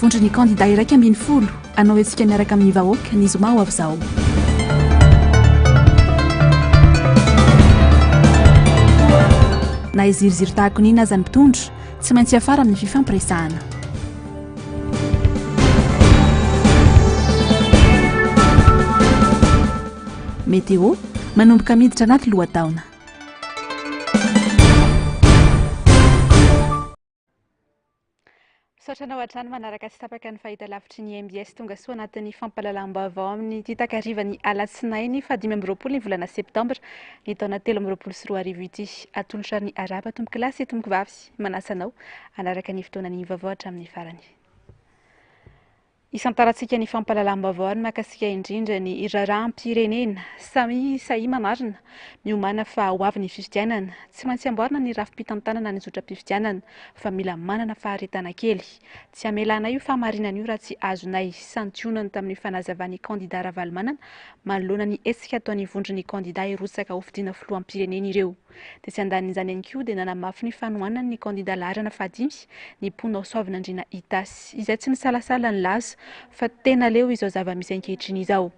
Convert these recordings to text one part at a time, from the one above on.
vondry ny candidat iraika ambin'ny folo anao antsika miaraka amin'ny vahoaka ny zoma ho avy izao. Na iziriziry tahako nina aza ny mpitondra tsy maintsy afara amin'ny fifampiresahana. Météo manomboka miditra anaty lohataona. Saotranao hatrany manaraka sy tapaka ny fahitalavitry ny MBS tonga soa anatin'ny fampahalalam-baovao amin'ny takarivan'ny alatsinainy fa 5 ny volana septambra ny taona 2024 ity. Atolotra ny araba tomboky lahy sy tomboky vavy manasanao anaraka ny fotoanan'ny vaovao hatramin'ny farany. Isantarantsika ny fampahalalam-baovao makasika indrindra ny raharaham-pirenena samy sahy manarina miomana fa ho avy ny fifidianana tsy maintsy amboarina ny rafim-pitantanana ny zotra-pifidianana fa mila manana faharetana kely. Tsy amelana io fahamarinana io raha tsy azonay santionany tamin'ny fanazavany candidat Ravalomanana manoloana ny hetsika ataon'ny vondry ny candidat hirotsaka ho fidiana filoham-pirenena ireo. Dia tsy andanin'izany ihany koa dia nanamafy ny fanohanana ny candidat Larana Fadimy ny mponina Soavinandriana Itasy izay tsy nisalasala ny laza fa tena leo izao zava-misy ankehitriny izao.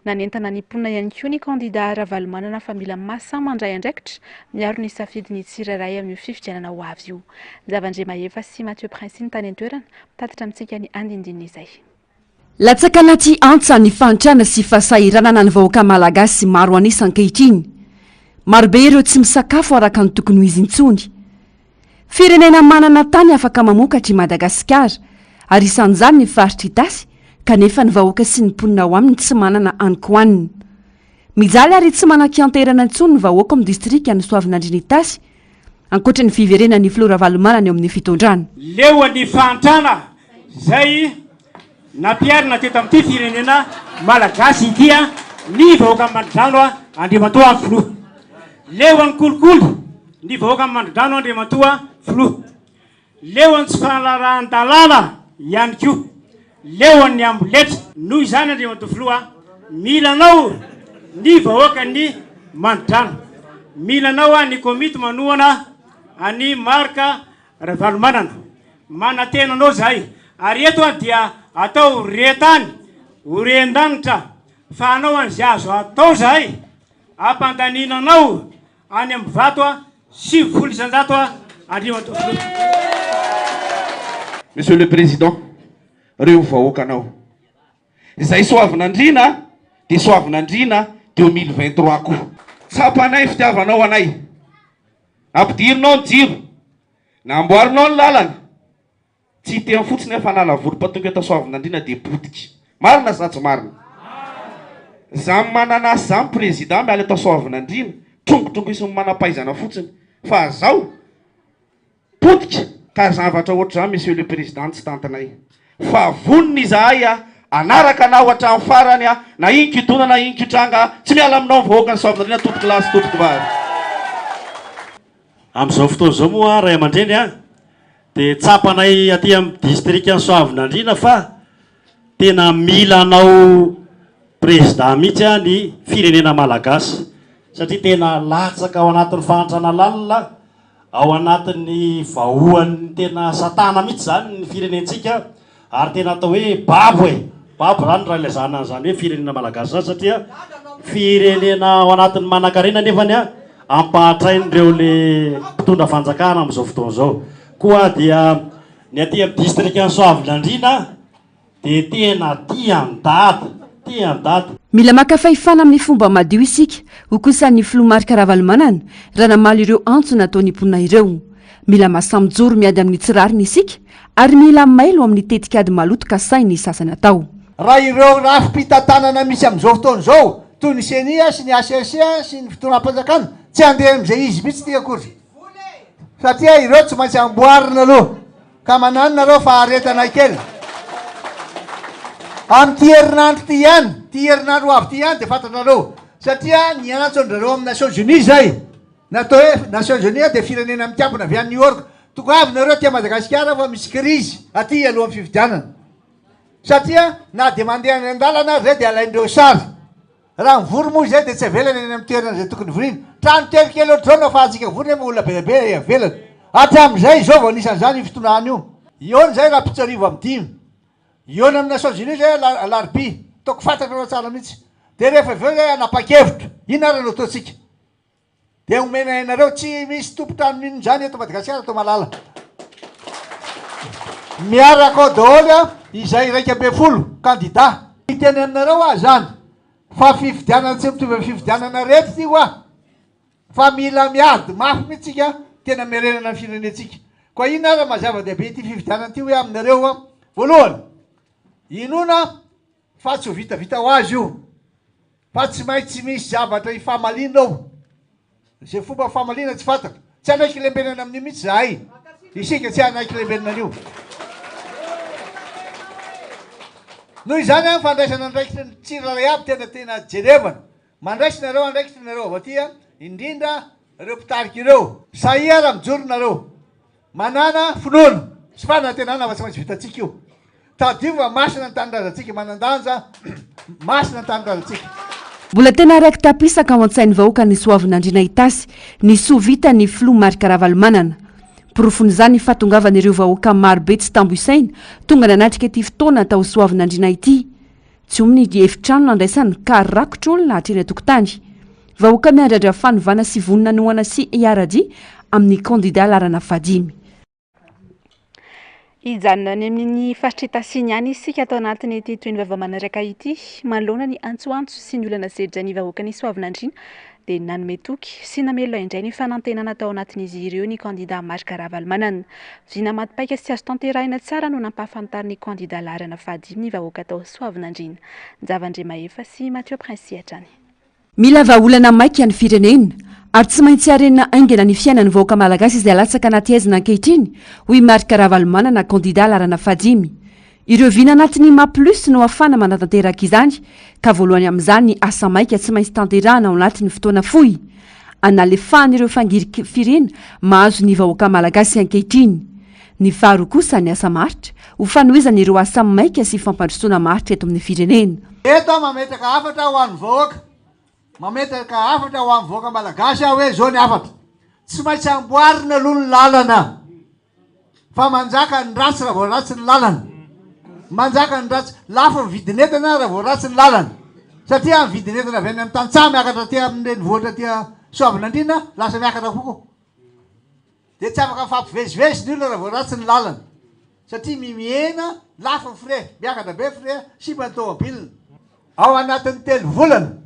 Nanentana ny mponina ihany koa ny candidat Ravalomanana fa mila masa mandray andraikitra miaro ny safidy ny tsirairay amin'ny fifidianana ho avy io. Zavandre Mahefa sy Mathieu Prince ny tany an-toerana mitatitra amintsika ny andindinina izay. Latsaka anaty antsa ny fantrana sy fahasahiranana ny vahoaka malagasy maro anisa ankehitriny. Marobe ireo tsy misakafo araka ny tokony ho izy intsony. Firenena manana tany afaka mamokatra i Madagasikara ary isan'izany ny faritra Itasy kanefa ny vahoaka sy ny mponina ao aminy tsy manana ankoanina. Mijaly ary tsy manan-kianterana intsony ny vahoaka amin'ny distrika ny Soavinandriana Itasy ankoatra ny fiverenana ny Flora Valomanana eo amin'ny fitondrana. Leo ny fantrana zay nampiarina teto amin'ity firenena malagasy ity ny vahoaka Mandrano Andriamatoa filoha. Leo ny kolokolo ny vahoaka Mandrano Andriamatoa filoha. Leo ny tsy fanarahan-dalàna ihany koa. Leo ny amboletra noho izany Andriamatoa filoha milanao ny vahoaka ny Mandrano. Milanao ny komity manohana any marka Ravalomanana. Manatenanao zahay. Ary eto dia atao retany oren-danitra fa anao an'izay azo atao zahay ampandaninanao any amin'ny vato 7 isanjato Andriamatoa filoha. Monsieur le Président, reo vahoakanao izay Soavinandriana dia Soavinandriana 2023 koa. Tsapanay fitiavanao anay, ampidirinao ny jiro, namboarinao ny lalana, tsy tena fotsiny fa nala volo-patonga eto Soavinandriana dia potika. Marina sa tsy marina? Zany mananasy zany président miala eto Soavinandriana, trongotrongoko isy manam-pahaizana fotsiny fa zao potika. Ka zavatra ohatr'izany Monsieur le Président tsy tantanay. Fa vonona izahay anaraka anao hatramin'ny farany na inkitona na inkitranga tsy miala aminao vahoaka ny Soavinandriana tompoko lahy sy tompoko vavy. Amin'izao fotoana izao moa ray aman-dreny dia tsapanay aty amin'ny distrika Soavinandriana fa tena mila anao président mihitsy ny firenena malagasy satria tena latsaka ao anatin'ny fahantrana lalina ao anatin'ny vahoan'ny tena satana mihitsy zany ny firenentsika ary tena atao hoe babo zany raha ilazana an'izany hoe firenena malagasy zany satria firenena ao anatin'ny manan-karena nefany ampahatrain'ireo le mpitondra fanjakana amin'izao fotoana izao. Koa dia ny aty amin'ny distrika Soavinandriana dia tena tia-ndady. Mila makafahifana amin'ny fomba madio isika ho kosa ny filoha marka Ravalomanana raha namaly ireo antso nataony mponina ireo. Mila masamijoro miady amin'ny tsirariny isika ary mila mailo amin'ny tetikady maloto ka sainy ny sasany atao. Raha ireo rafim-pitantanana misy amin'izao fotoana izao toy ny CENI sy ny ACC sy ny fitondram-panjakana tsy andeha amin'izay izy mihitsy tia akory satria ireo tsy maintsy amboarina aloha ka mananina reo faharetana kely. Amin'ity herinandro ty herinandro avy ty ihany dia fantanareo satria ny anatson-drareo amin'ny Nations Unies zay natao hoe Nations Unies dia firenena mitiapina avy any New York. Tokony avy nareo tia Madagasikara fa misy krizy aty alohan'ny fifidianana satria na dia mandeha any an-dalana zay dia alaindreo sary. Raha mivory moa zay dia tsy avelana eny amin'ny toerana zay tokony vorina. Trano telo kely ohatr'izao no ahafahantsika vorina olona bebe avelana. Hatramin'izay izao vao anisan'izany io fitondrana io. Io zay raha pitsarivo amin'ny 5. eo na amina États-Unis zay alarobia taoko fantatrareo tsara mihitsy de rehefa aveo zay anapa-kevitra ino ary no ataotsika de omena hainareo tsy misy tompotrano minony zany eto Madagasikara atao malala miaraka ao daholo a izay 120 candidat iteny aminareo a zany fa fifidianana tsy mitovy amin'ny fifidianana rehetra ty oa fa mila miady mafy mihitsika tena mirenana ny firenentsika koa ino ary mazava-dehibe ty fifidianana ty hoe aminareo a voalohany inona fa tsy ho vitavita ho azy io fa tsy maintsy misy zavatra ifamalinina ao zay fomba famalina tsy fantako tsy anaiky lembenana amin'io mihitsy zahay isika tsy anaiky lembenana an'io noho izany a fandraisana andraikitra tsiraray aby tena jerevana mandraisinareo andraikitrynareo avy atya indrindra reo mpitariky ireo sahia raha mijoronareo manana finoana sy fanantenana fa tsy maintsy vitatsika io tadiova masina ny tanindrazantsika manandanja masina ny tanindrazantsika mbola tena raiky tapisaka ao an-tsainy vahoaka ny soavin'andriana itasy ny sovita ny filoha marika ravalomanana porofon'izany fahatongavana ireo vahoaka marobe tsy tambo isaina tonga nanatrika ity fotoana tao soavin'andriana ity tsy ominy efitrano nandraisany ka rakotra olona hatreny atokotany vahoaka miandrandra fanovana sy vonina noana sy iaradi amin'ny kandida larana fadimy ijanona ny amin'ny faritr'itasiny ihany isika atao anatiny ity toy ny vava-manaraka ity manoloana ny antsoantso sy ny olana zedra ny vahoaka ny soavin'andriana dia nanome toky sy namelo indray ny fanantenana tao anatin'izy ireo ny kandida marika ravalomanana vina matipaika sy azo tanterahina tsara no nampahafantary ny kandida larana fadimy ny vahoaka tao soavin'andriana Javandremahefa sy Mathieu Prince hatrany mila vahaolana maika ny firenena ary tsy maintsy arenina aingana ny fiainany vahoaka malagasy izay alatsaka anaty aizina ankehitriny hoy marika ravalomanana kandida larana fadimy ireo vina anatiny maplus no afana manatanteraka izany ka voalohany amin'izany asa maika tsy maintsy tanterahana ao anatin'ny fotoana fohy analefahany fangiry firena mahazo ny vahoaka malagasy ankehitriny ny faharoa kosa ny asa maritra ho fanohizana ireo asa maika sy fampandrosoana maritra eto amin'ny firenena eto mametraka afatra ho an'ny vahoaka mametraka afatra ho amin'ny vahoaka malagasy aho hoe zao ny afatra tsy maintsy amboarina aloha ny lalana fa manjaka ny ratsy raha vao ratsy ny lalana manjaka ny ratsy lafa ny vidinetana raha vao ratsy ny lalana satria ny vidinetana avy any amin'ny tantsaha miakatra ty amin'ireny vohatra tia soavin'andriana lasa miakatra kokoa de tsy afaka fampivezivezy ny olona raha vao ratsy ny lalana satria mimiena lafa ny frais miakatra be frais sy matomobilina ao anatin'ny telo volana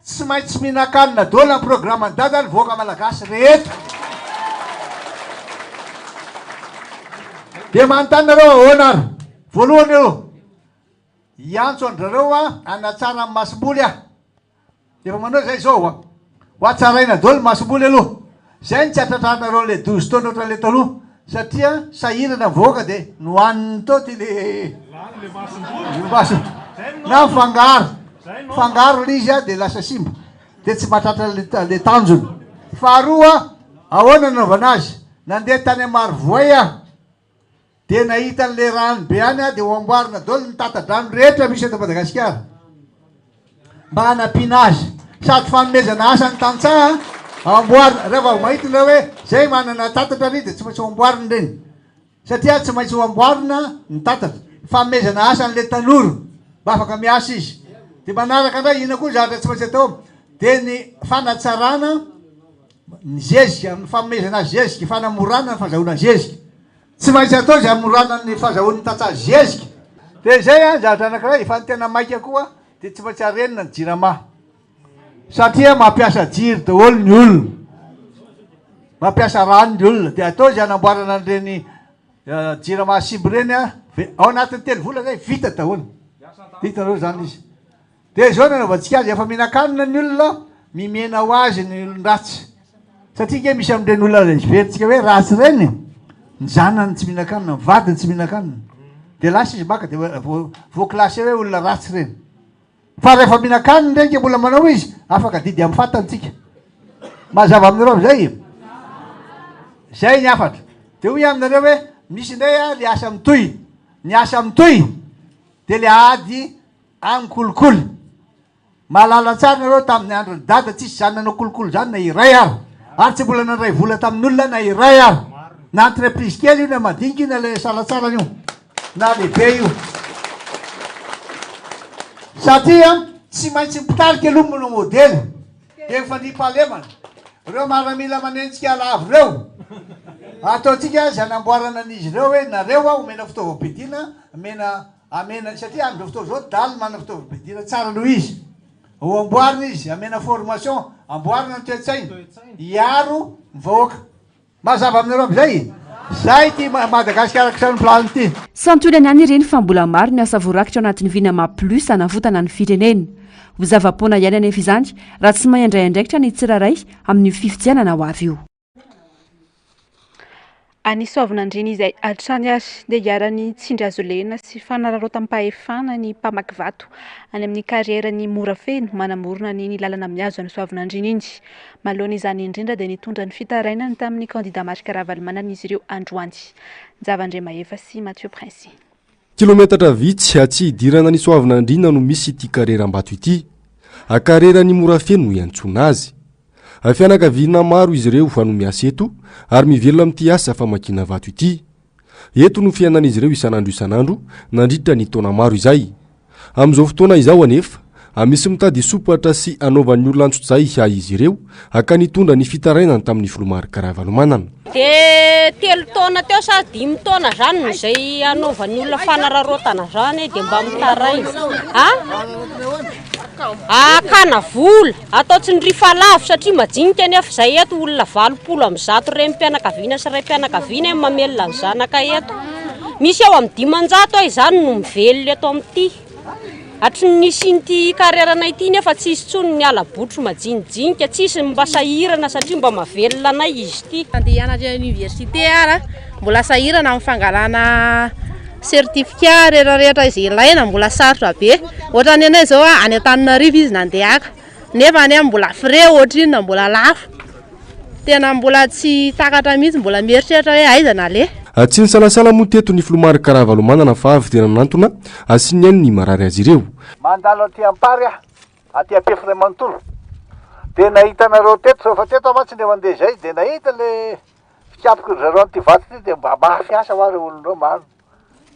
tsy maintsy mihinan-kanina daholo ny programme ny dada ny vahoaka malagasy rehetra de manontany nareo ahoana ary voalohany eo iantso andrareo a anatsara ny masom-boly ah defa manao zay zao a ho atsaraina daholo ny masom-boly aloha zay ny tsy atratrarinareo le 12 taona ohatran'le taloha satria sahirana vahoaka de nohaniny to ty le maso na fangaro le izy a de lasa simba de tsy mahatratra le tanjony faharoa ahoana nanaovana azy nandeha tany Marivoay a de nahita n'le rano be any a de ho amboarina daholo ny tata-drano rehetra misy eto Madagasikara mba hanampiana azy sady fanomezana asa ny tantsaha amboarina rehefa mahita le hoe zay manana tatatra ry de tsy maintsy ho amboarina reny satria tsy maintsy ho amboarina ny tatatra fanomezana asa n'le tanora mba afaka miasa izy de manaraka ndray ina koa zavatra tsy maintsy atao de ny fanatsarana ny zezika amin'ny fanomezana azy zezika fanamorana ny fahazahoana zezika tsy maintsy atao zay amorana ny fahazahoan'ny tantsaha zezika de zay a zavatra anankiray fa ny tena maika koa de tsy maintsy arenina ny jirama satria mampiasa jiry daholo ny olona mampiasa rano ny olona de atao zay anamboarana an'ireny jirama simby reny a ao anatin'ny telo vola zay vita daholo hitanareo zany izy de zao nanaovantsika azy efa mihinan-kanina ny olona mimena ho azy ny olon-dratsy satria ke misy amin'ireny olona verytsika hoe ratsy reny ny zanany tsy mihinan-kanina vadiny tsy mihinan-kanina de lasa izy baka de voakilasy hoe olona ratsy reny fa rehefa mihinan-kanina ndraiky mbola manao izy afaka didy amin'ny fatanytsika mazava aminareo zay zay ny afatra de hoy aminareo hoe misy indray a le asa mitoy ny asa mitoy de le ady amin'ny kolikoly malala tsara nareo tamin'ny andro ny dada tsisy zany nanao kolikoly zany na iray ary tsy mbola nandray vola tamin'olona na iray ary na entreprise kely io na madinika io na le salatsara io na lehibe io satria tsy maintsy mipitarika aloha no modely efa nipalemana reo maramila manentsika alavo reo ataotsika azy anamboarana an'izy ireo hoe nareo a omena fitaovam-pidiana amena satria am'izao fotoa zao daly mana fitaovam-pidiana tsara aloha izy ho amboarina izy amena formation amboarina ny toetsaina iaro mivahoaka mazava aminareo am'izay zay ty Madagasikara kisany plany ty santonany any ireny fa mbola maro ny asa voarakitra ao anatin'ny vinama plus anavotana ny firenena ho zava-poana ihany anefa izany raha tsy mahay andraikindraikitra ny tsiraray amin'ny fifidianana ho avy io anisaovana indriny izay atrany ary dia hiarany tsindry azo lena sy fanararaotam-pahefana ny mpamaky vato any amin'ny karierany mora feno manamorona ny lalana miazo anisaovana indriny iny malohana izany indrindra dia nitondra ny fitarainany tamin'ny kandida marika ravalomanana izy ireo androany Javandre Mahefa sy Mathieu Prince kilometatra vitsy atsy hidirana ny soavina indrina no misy ity kareram-bato ity akarerany mora feno no iantsona azy fianakaviana maro izy ireo fa no miasa eto ary mivelona amin'ity asa famakina vato ity eto no fiainan'izy ireo isanandro nandritra ny taona maro izay amin'izao fotoana izao anefa misy mitady sopatra sy anaovan'ny olona antsotsay hay izy ireo aka nitondra ny fitarainany tamin'ny filomary karavalomanana de 3 taona teo sa 5 taona zany izay anaovan'ny olona fanararotana zany dia mba mitaray akana vola ataotsy ny rifalavo satria majinika nefa izay eto olona 20 am'zato ray mpianakaviana sy ray mpianakaviana mamelona ny zanaka eto misy eo amin'ny 500 ay zany no mivelona eto amin'ity hatry nisy ity karerana ity nefa tsisy tsony ny alabotro majinijinika tsisy mba sahirana satria mba mavelona anay izy ity andeha hianatra université ara mbola sahirana amin'ny fangalana certificat rehetrarehetra izay ilaina mbola sarotra be ohatra ny anay zao any Antananarivo izy nandehaka nefa any mbola frais ohatra iny mbola lafo tena mbola tsy takatra mihitsy mbola mieritreritra hoe aiza na le tsy ny salasala moa teto ny filomary karavalomanana fa avy tena nantona sy ny any ny marary azy ireo mandalo aty ampary aty apefina manontolo dia nahita nareo teto rehefa teto mantsy nde mandeha zay dia nahita le fitiapiko zareo an'ity vato ty dia mba mahafiasa hoa reo olondreo maro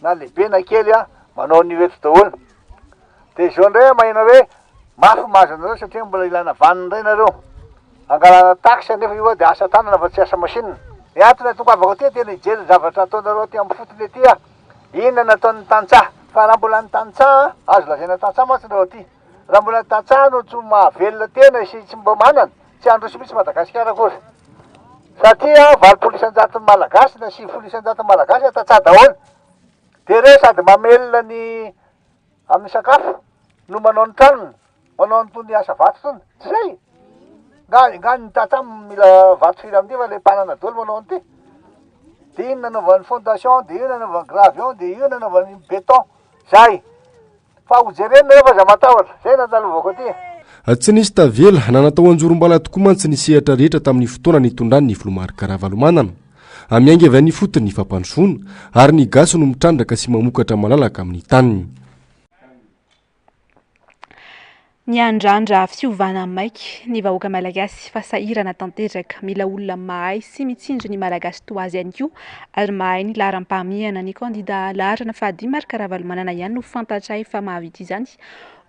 na lehibe na kely manao ny eto daholo dia zao ndray mahina hoe mafy mahazo anareo satria mbola ilana vaniny indray nareo angalana taxe nefa io dia asa tanana fa tsy asa machine antony tonga avako ty tena hijery zavatra ataonareo ty amin'ny fotony ty inona nataon'ny tantsaha fa raha mbola ny tantsaha azo lazaina tantsaha mantsy nareo ty raha mbola ny tantsaha no tsy mahavelona tena sy tsy mba manana tsy andro sy misy Madagasikara kory satria 20 isan-jaton'ny malagasy na 10 isan-jaton'ny malagasy tantsaha daholo dia reo sady mamelona ny amin'ny sakafo no manao ny tranony manao ny tony asa vato tony tsy zay nga ny tantsaha mila vato firy amin'ity fa le mpanana daholo manao an'ity dia ino nanaovan'ny fondation dia io nanaovan'ny gravion dia io nanaovan'ny béton zay fa hojerena rehefa za matahotra zay nandalovako aty tsy nisy tavela nanatao anjorom-bala tokoa mantsy ny sehatra rehetra tamin'ny fotoana nitondrany ny filomary karavalomanana amiaingy avy any fotony ny fampandrosoana ary ny gaso no mitrandraka sy mamokatra malalaka amin'ny taniny ny andrandra fiovana maiky ny vahoaka malagasy fa sahirana tanteraka mila olona mahay sy mitsindry ny malagasy toa azy ihany koa ary mahay ny laharam-pahamihana ny kandida laharana fahadimy karavalomanana ihany no fantatray fa mahavita izany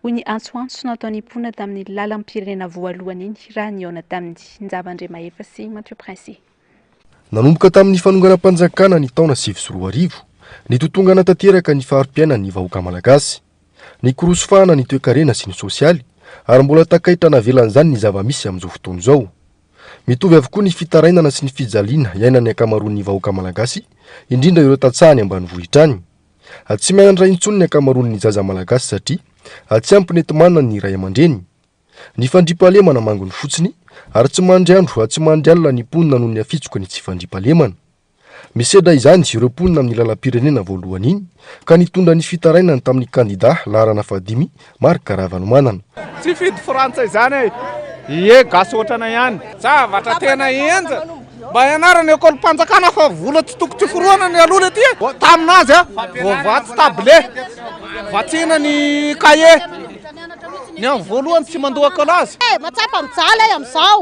hoy ny antsoantso nataony mpona tamin'ny lalam-pirenena voalohany iny raha niona tamin'ny Javandre Mahefa sy Mathieu Prince nanomboka tamin'ny fanonganam-panjakana ny taona 2024 ny totongana tanteraka ny faharom-piainana ny vahoaka malagasy ny korosofahana ny toe-karena sy ny sosialy ary mbola takaitra navelan'izany ny zava-misy amin'izao fotoana izao mitovy avokoa ny fitarainana sy ny fijaliana iainany akamaroan'ny vahoaka malagasy indrindra ireo tantsahany ambanivohitra any tsy mianandray intsony ny akamaroan'ny zaza malagasy satria tsy ampinety manana ny ray aman-dreny ny fandriampahalemana mangony fotsiny ary tsy mandry andro tsy mandry alina ny mponina noho ny afitsoka ny tsy fandriampahalemana misedra izany ireo mponina amin'ny lalam-pirenena voalohany iny ka nitondra ny fitarainany tamin'ny kandida laharana fahadimy Marc Karavalomanana tsy fidy frantsay zany ie gasy ohatrana ihany zavatra tena enja mba ianarana ekôly mpanjakana fa vola tsy toko tsy foroana ny alola ty taminazy voavatsy table vatsina ny kaye ny amin'ny voalohany tsy mandoha kalazy matsapa mijaly amin'izao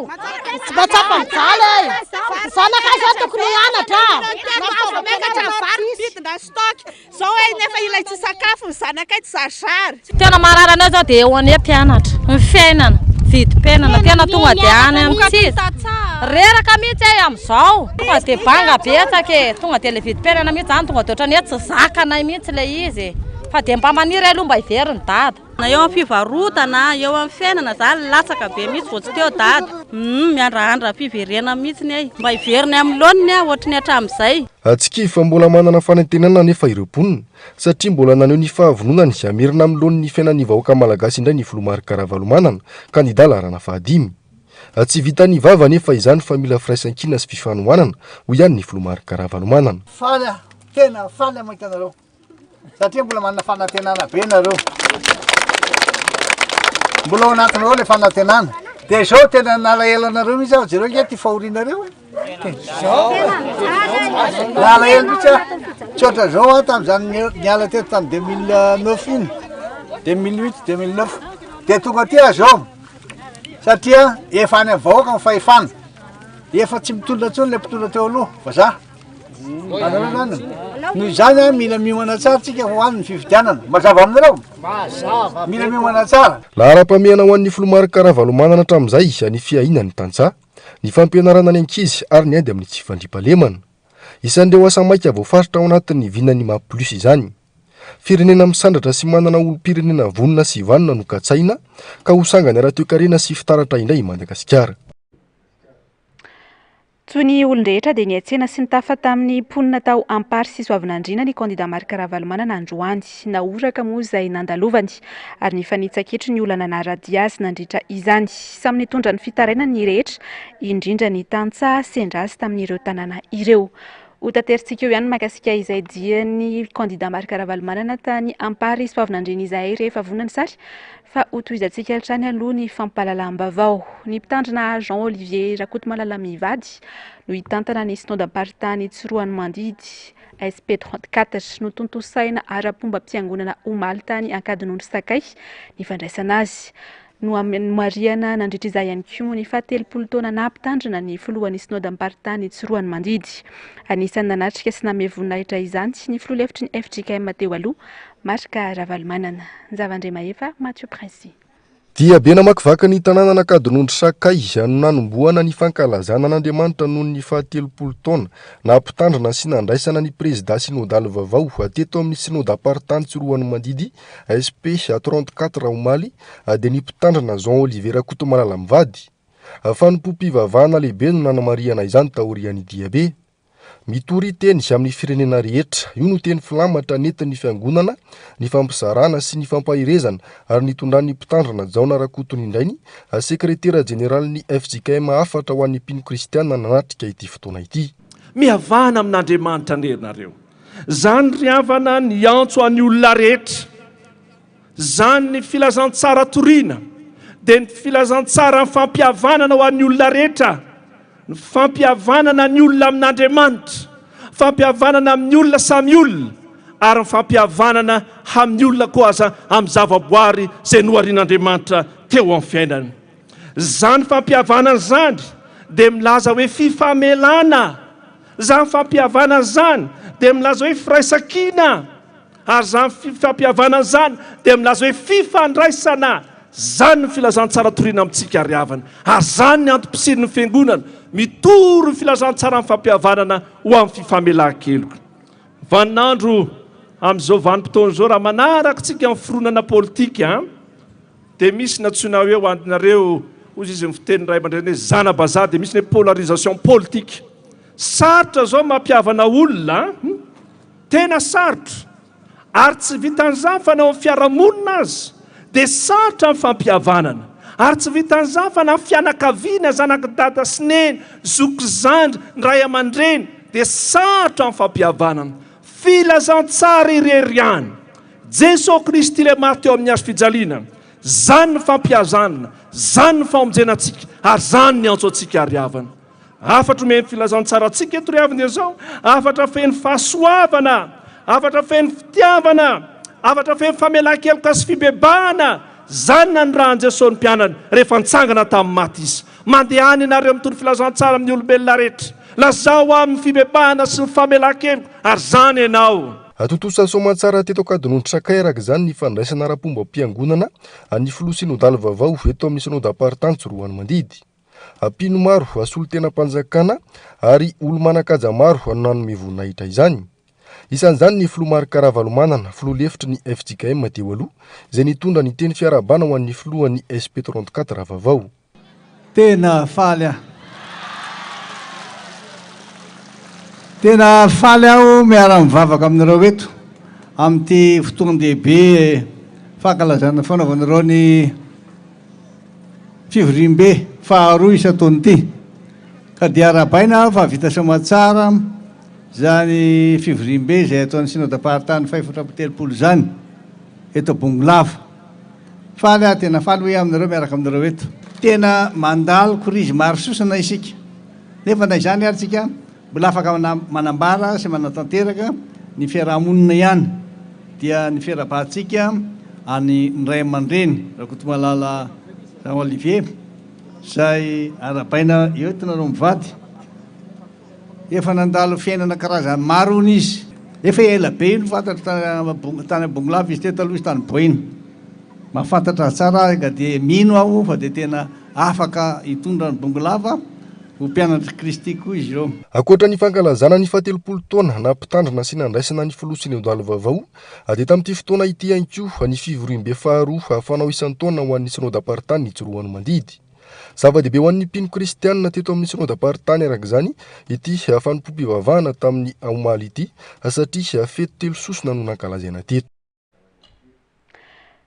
tsy matsapa mijaly zanaka zao tokony hianatra stock zao hoe nefa ilay tsy sakafo ny zanakay tsy zazary. Tena mararana zao dia eo ane mpianatra ny fiainana vidim-piainana tena tonga dia any amintsika reraka mihitsy amin'izao tonga dia banga betsaka tonga dia le vidim-piainana mihitsy zany tonga dia ohatrany hoe tsy zakana mihitsy le izy fa dia mba maniry aloha mba hiveriny dada na eo amin'ny fivarotana eo amin'ny fiainana zany latsaka be mihitsy vao tsy teo dada miandrahandra fiverena mihitsy ny mba hiveriny amin'ny loniny ohatrany hatramin'izay Atsikivy fa mbola manana fanantenana nefa ireo-ponina satria mbola naneho ny fahavononany izay hamerina amin'ny lohan'ny fiainan'ny vahoaka malagasy indray ny Filomary Karavalomanana kandida larana fahadimy. Tsy vita ny vava nefa izany fa mila firaisan-kina sy fifanohanana hoy ihany ny Filomary Karavalomanana. Faly tena faly mahita anareo satria mbola manana fanantenana be nareo. Mbola ao anatinareo le fanantenana. Dia izao tena nalahelo anareo mihitsy aho jereo ty fahorianareo. Nalahelo mihitsy tsy ohatra zao tamin'izany niala teto tamin'ny 2009 iny 2008 2009 dia tonga ty zao satria efa any amin'ny vahoaka ny fahefana efa tsy mitondra intsony le mpitondra teo aloha fa za anareo zany noho izany mila miomana tsara tsika ho an'ny fifidianana mazava aminareo mila miomana tsara. Lahara-pamehana ho an'ny Filomary Karavalomanana hatramin'izay ny fiahinany tantsaha ny fampianarana ny ankizy ary ny ady amin'ny tsy fandriam-pahalemana isan'ireo asa maika voafaritra ao anatin'ny vinany maha-plus izany. Firenena misandratra sy manana olom-pirenena vonona sy vanona no katsaina ka ho sangany ara-toe-karena sy fitaratra indray Madagasikara. Toy ny olon-drehetra dia niantsena sy nitafa tamin'ny mponina tao ampary sy soavinandriana ny kandida Mary Karavalomanana androany naoraka moa izay nandalovany ary nifanitsakitry ny olana narady azy nandritra izany samy nitondra ny fitarainany ny rehetra indrindra ny tantsaha sendrazy tamin'ireo tanàna ireo. Ho tanteritsika eo ihany makasika izay dian'ny kandida Mary Karavalomanana tany ampary soavinandriana izay rehefa vonany sary fa ho tohizantsika hatrany aloha ny fampahalalam-baovao. Ny mpitandrina Jean Olivier Rakotomalala mivady no hitantana ny sinodam-paritany Tsiroany Mandidy SP34 no tontosaina ara-pomba mpiangonana omaly tany Ankadinondry Sakay ny fandraisana azy. No mariana nandritra izay ihany koa ny 70 taona nampitandrina ny filohan'ny sinodam-paritany Tsiroany Mandidy. Anisan'ny nanatrika sy nameha voninahitra izany ny filoha lefitry ny FJKM teo aloha Mary Karavalomanana. Zavandre Mahefa, Mathieu Princy. Dia be namakivaky ny tanàna Ankadinondry Sakay no nanomboana ny fankalazana n'Andriamanitra noho ny 70 taona nampitandrina sy nandraisana ny président sinodaly vaovao teto amin'ny sinodam-paritany Tsiroany Mandidy SP34 omaly dia ny mpitandrina Jean Olivier Rakotomalala mivady fa ny mpompivavahana lehibe no nanamariana izany taorian'ny diabe. Mitory teny sy amin'ny firenena rehetra io no teny filamatra nentin'ny fiangonana ny fampizarana sy ny fampahirezana ary nitondran'ny mpitandrina Jaona Rakotony indrainy sekretera jeneraly FJKM afatra ho an'ny mpino kristiana nanatrika ity fotoana ity. Mihavana amin'Andriamanitra nerinareo zany riavana ny antso an'ny olona rehetra zany ny filazantsara toriana dia ny filazantsara ny fampihavanana ho an'ny olona rehetra ny fampihavanana ny olona amin'Andriamanitra fampihavanana amin'ny olona samy olona ary ny fampihavanana amin'ny olona koa aza amin'ny zavaboary izay noharian'Andriamanitra teo amin'ny fiainany. Zany fampihavanana zany dia milaza hoe fifamelana zany fampihavanana zany dia milaza hoe firaisan-kina ary zany fampihavanana zany dia milaza hoe fifandraisana. Zany ny filazantsara toriana amintsika riavana ary zany ny antom-pisirin'ny fiangonana mitory ny filazantsara amin'ny fampihavanana ho amin'ny fifamelan-keloko. Vaninandro amin'izao vanim-potoana izao raha manaraka tsika amin'ny fironana politika dia misy natsoina hoe ho andinareo ozy izy fiteny ray aman-dreny hoe zana-bazaha dia misy ny polarisation politique. Sarotra zao mampihavana olona tena sarotra ary tsy vitan'izany fa nao amin'ny fiarahamonina azy dia sarotra amin'ny fampihavanana ary tsy vitan'izany fa na fianakaviana zanakadada sy neny zoky zandry ny ray aman-dreny dia sarotra amin'ny fampihavanana. Filazantsara ireriany Jesosy Kristy le maty teo amin'ny hazo fijaliana zany ny fampihavanana zany ny famonjenantsika ary zany ny antso antsika ariavana. Afatra omeny filazantsara antsika eto riavana izao afatra feny fahasoavana afatra feny fitiavana afatra feny famelan-keloka sy fibebahana zany nanorahan Jesosy ny mpianany rehefa nitsangana tamin'ny maty izy. Mandehany ianareo mitondra filazantsara amin'ny olombelona rehetra lazao amin'ny fibebahana sy ny famelan-keloka ary zany ianao atotosa soamantsara teto akadinondry sakay araka izany ny fandraisana ara-pomba-piangonana any filoha synodale vaovao eto amin'ny synode apartantso roany mandidy. Ampino maro asolo tena mpanjakana ary olo manakaja maro ananome voninahitra izany. Isan'izany ny filoha Marc Karavalomanana, filoha lefitry ny FJKM teo aloha, izay nitondra ny teny fiarabana ho an'ny filohan'ny SP34 vaovao. Tena faly aho miara mivavaka aminareo eto amin'ity fotoana dehibe fankalazana fanaovanareo ny fivoriam-be faharoa isa-taona ity ka dia arabaina fa vita soamantsara zany fivoriam-be izay ataon'ny synode apartany fahaefatra-telopolo zany eto Bongolava. Faly aho, tena faly hoe aminareo miaraka aminareo eto. Tena mandalo krizy maro sosana isika nefa na izany ary tsika mbola afaka manambara sy manatanteraka ny fiarahamonina ihany dia ny fiarabantsika any Ray aman-dreny Rakotomalala Jean Olivier izay arabaina entinareo mivady efa nandalo fiainana karazany maro hony izy efa ela be ino fantatra tany Bongolava izy teto aloha izy tany Boina mahafantatra tsara ka dia mino aho fa dia tena afaka hitondra ny Bongolava ho mpianatra Kristy koa izy ireo. Akoatra ny fankalazana ny 70 taona nampitandrina sy nandraisana ny filoha synodale vaovao, dia tamin'ity fotoana ity ihany koa ny fivoriam-be faharoa afanao isan-taona ho an'ny synode apartany itsoroany mandidy. Zava-dehibe ho an'ny mpino kristianina teto amin'ny synode apartany araka izany ity fanompo-pivavahana tamin'ny aomaly ity satria fety telo sosona no nankalazaina teto.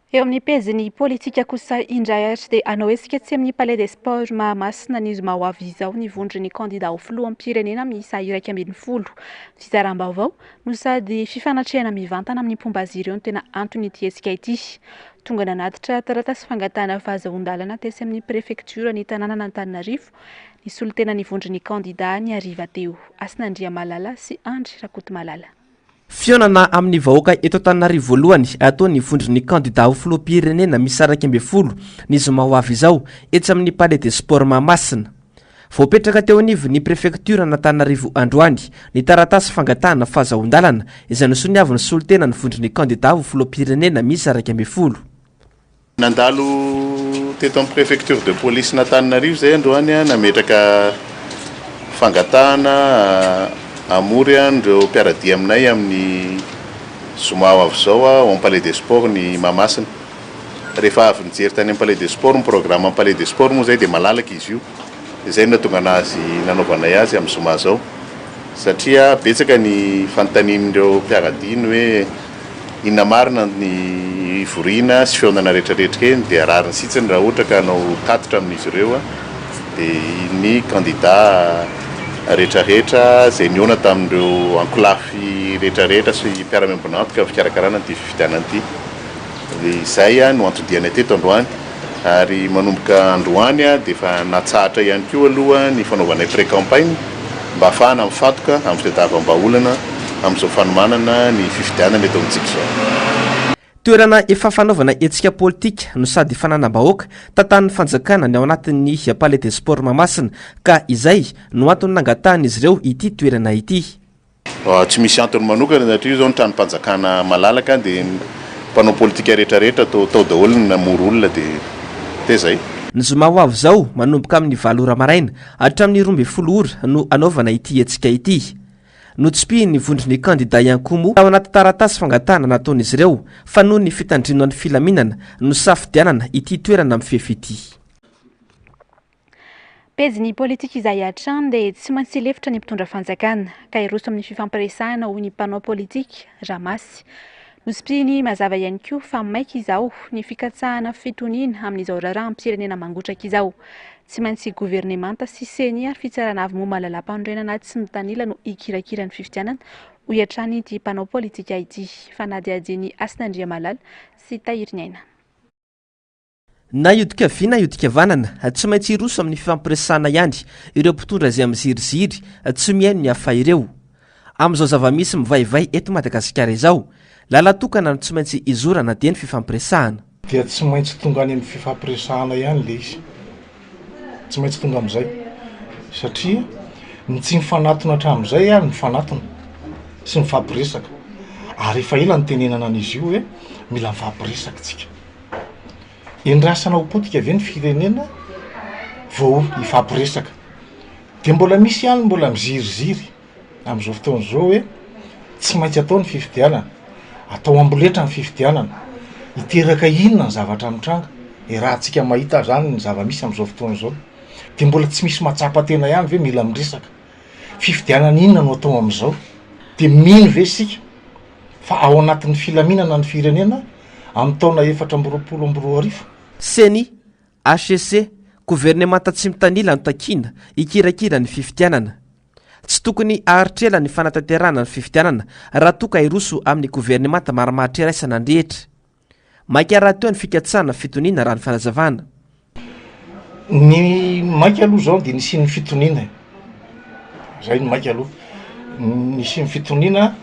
Eo amin'ny pejiny politika kosa indray ary dia anao esika tsy amin'ny palais des sports Mahamasina ny zoma ho avy izao ny vondry ny kandida ho filoham-pirenena miisa 12 fizaram-baovao no sady fifanatrehana mivantana amin'ny mpomba azy ireo no tena antony ity esika ity. Tonga nanatitra taratasy fangatana fahazoan-dalana tesy amin'ny prefektura ny tanàna n'Antananarivo ny solon-tena ny vondry ny kandida ny ariva teo. Asinandria Malala sy Andry Rakotomalala. Fionana amin'ny vahoaka eto Antananarivo voalohany ataony vondry ny kandida ho filoham-pirenena misy 12 ny zoma ho avy izao etsy amin'ny palais des sports Mahamasina. Voapetraka teo anivo ny prefektura n'Antananarivo androany ny taratasy fangatahana fahazoan-dalana izay nosoiny avy ny solon-tena ny vondry ny kandida ho filoham-pirenena misy 12. Nandalo teto amin'ny prefecture de police n'Antananarivo zay androany nametraka fangatahana amory andreo mpiaradia aminay amin'ny zoma ho avy zao ao amin'ny palais des sports ny Mahamasina. Rehefa avy nijery tany amin'ny palais des sports ny programme amin'ny palais des sports moa zay dia malalaka izy io. Izay no natonga anazy nanaovanay azy amin'ny zoma zao satria betsaka ny fanontanian'ireo mpiaradia hoe inona marina ny vorina sy feonana rehetrarehetra keny dia rariny sitsiny raha ohatra ka anao tatitra amin'izy ireo dia ny kandida rehetrarehetra zay niona tamin'ireo ankolafy rehetrarehetra sy mpiara-miambonantoka fikarakarana ty fifidianana ity. Izay no antodianay teto androany ary manomboka androany dia efa natsahatra ihany koa aloha ny fanaovanay pré-campagne mba ahafahana mifantoka amin'ny fitadiavam-baolana amin'izao fanomanana ny fifidianana eto amintsika izao. Toerana efa fanaovana etsika politika no sady fananam-bahoaka tantanin'ny fanjakana ny ao anatin'ny palais des sports Mahamasina ka izay no antony nangatahan'izy ireo ity toerana ity. Tsy misy antony manokana satria io zao ny tranom-panjakana malalaka dia mpanao politika rehetrarehetra tao daholo ny namory olona dia zay. Ny zoma ho avy izao manomboka amin'ny 7 ora maraina hatramin'ny 12 ora no anaovana ity etsika ity. Notsipi ny vondry ny kandida ihany koa moa ao anaty taratasy fangatahana nataon'izy ireo fa noho ny fitandrinoan'ny filaminana no safidianana ity toerana amin'ny fefy ity. Pejiny politika izay hatrany dia tsy maintsy lefitra ny mpitondra fanjakana ka iroso amin'ny fifampiresahana hoy ny mpanao politika ramasy. Notsipiny mazava ihany koa fa maika izao ny fikatsahana fitoniana amin'izao raharaham-pirenena mangotraka izao. Tsy maintsy gouvernemanta sy seny ary fitsarana avy momba lalampandrenana tsy mitanila no ikirakira ny fifidianana ho iatrany ity mpanao politika ity. Fanadiadiany Asinandria Malala sy Tahiry Aina. Na iodika vy na iodika vanana tsy maintsy iroso amin'ny fifampiresahana ihany ireo mpitondra izay miziriziry tsy mihaino ny hafa ireo. Amin'izao zava-misy mivaivay eto Madagasikara izao lalatokana no tsy maintsy izorana dia ny fifampiresahana. Dia tsy maintsy tonga any amin'ny fifampiresahana ihany le izy. Tsy maintsy tonga amin'izay satria ny tsy mifanatona hatramin'izay ary ny mifanatona sy mifampiresaka ary efa ela nytenenana an'izy io hoe mila mifampiresaka tsika. Endrasana ho potika ve ny firenena vao ifampiresaka. De mbola misy ihany mbola miziriziry amin'izao fotoana izao hoe tsy maintsy atao ny fifidianana, atao amboletra ny fifidianana, hiteraka inona ny zavatra mitranga, raha antsika mahita zany ny zava-misy amin'izao fotoana izao. De mbola tsy misy matsapa tena ihany ve mila miresaka. Fifidianana inona no atao amin'izao? De mino ve sika fa ao anatin'ny filaminana ny firenena amin'ny taona 2024. Seny HCC gouvernemanta tsy mitanila no takina ikirakira ny fifidianana. Tsy tokony aharitrela ny fanatanterahana ny fifidianana raha toka iroso amin'ny gouvernemanta marimaritra iraisana andrehetra. Maika raha teo ny fikatsana fitoniana raha ny fanazavana. Ny maika aloha zao dia nisy ny fitoniana. Zay ny maika aloha. Nisy ny fitoniana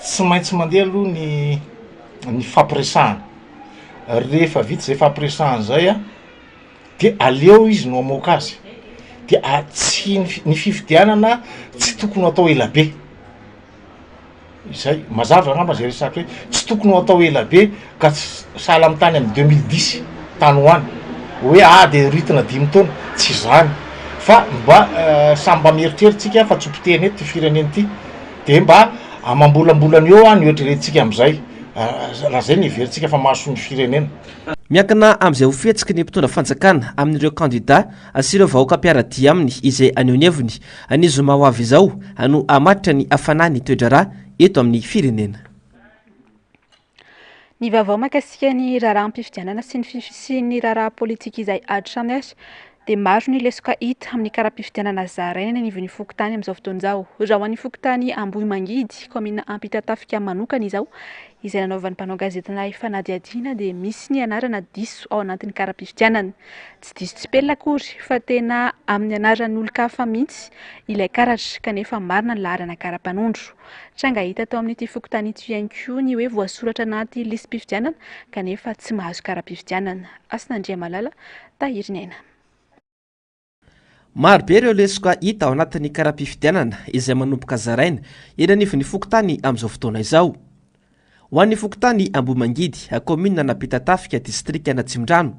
tsy maintsy mandeha aloha ny fampiresahana. Rehefa vita zay fampiresahana zay dia aleo izy no amoaka azy. Dia tsy ny fifidianana tsy tokony atao elabe. Izay mazava ngamba zay resaka hoe tsy tokony atao elabe ka sahala amin'ny tany amin'ny 2010 tany ho any hoe dia ritina 5 taona tsy zany fa mba samy mieritreritsika fa tsopiteny eto firenena ity dia mba amambolambolana eo ny ohatreretintsika amin'izay raha zay ny heverintsika fa mahasoa ny firenena. Miankina amin'izay ho fihetsiky ny mpitondra fanjakana amin'ireo kandida sy ireo vahoaka mpiaradia aminy izay aneho ny heviny ny zoma ho avy izao no hamatitra ny hafanany toedrarà eto amin'ny firenena. Ny vaovao mahakasika ny raharaham-pifidianana sy ny raharaha politika izay atrany dia maro ny lesoka hita amin'ny karaha-pifidianana zaraina ny anivon'ny fokotany amin'izao fotoana izao. Raha ho an'ny fokotany Ambohimangidy, komina Ampitantafika manokana izao, izay nanaovan'ny mpanao gazetina fanadihadiana dia misy ny anarana diso ao anatin'ny karaha-pifidianana. Tsy diso tsipelina akory fa tena amin'ny anaran'ny olon-kafa mihitsy ilay karatra kanefa marina ny laharana karaha-mpanondro. Tranga hita tao amin'ity fokotany ity ihany koa ny hoe voasoratra anaty listim-pifidianana kanefa tsy mahazo karaha-pifidianana. Asin'Andriamalala, Tahirinena. Marobe ireo lesoka hita ao anatin'ny karaha-pifidianana izay manomboka zaraina eny anivon'ny fokotany amin'izao fotoana izao. Ho an'ny fokotany Ambohimangidy, komina Ampitantafika, distrika Natsimdrano,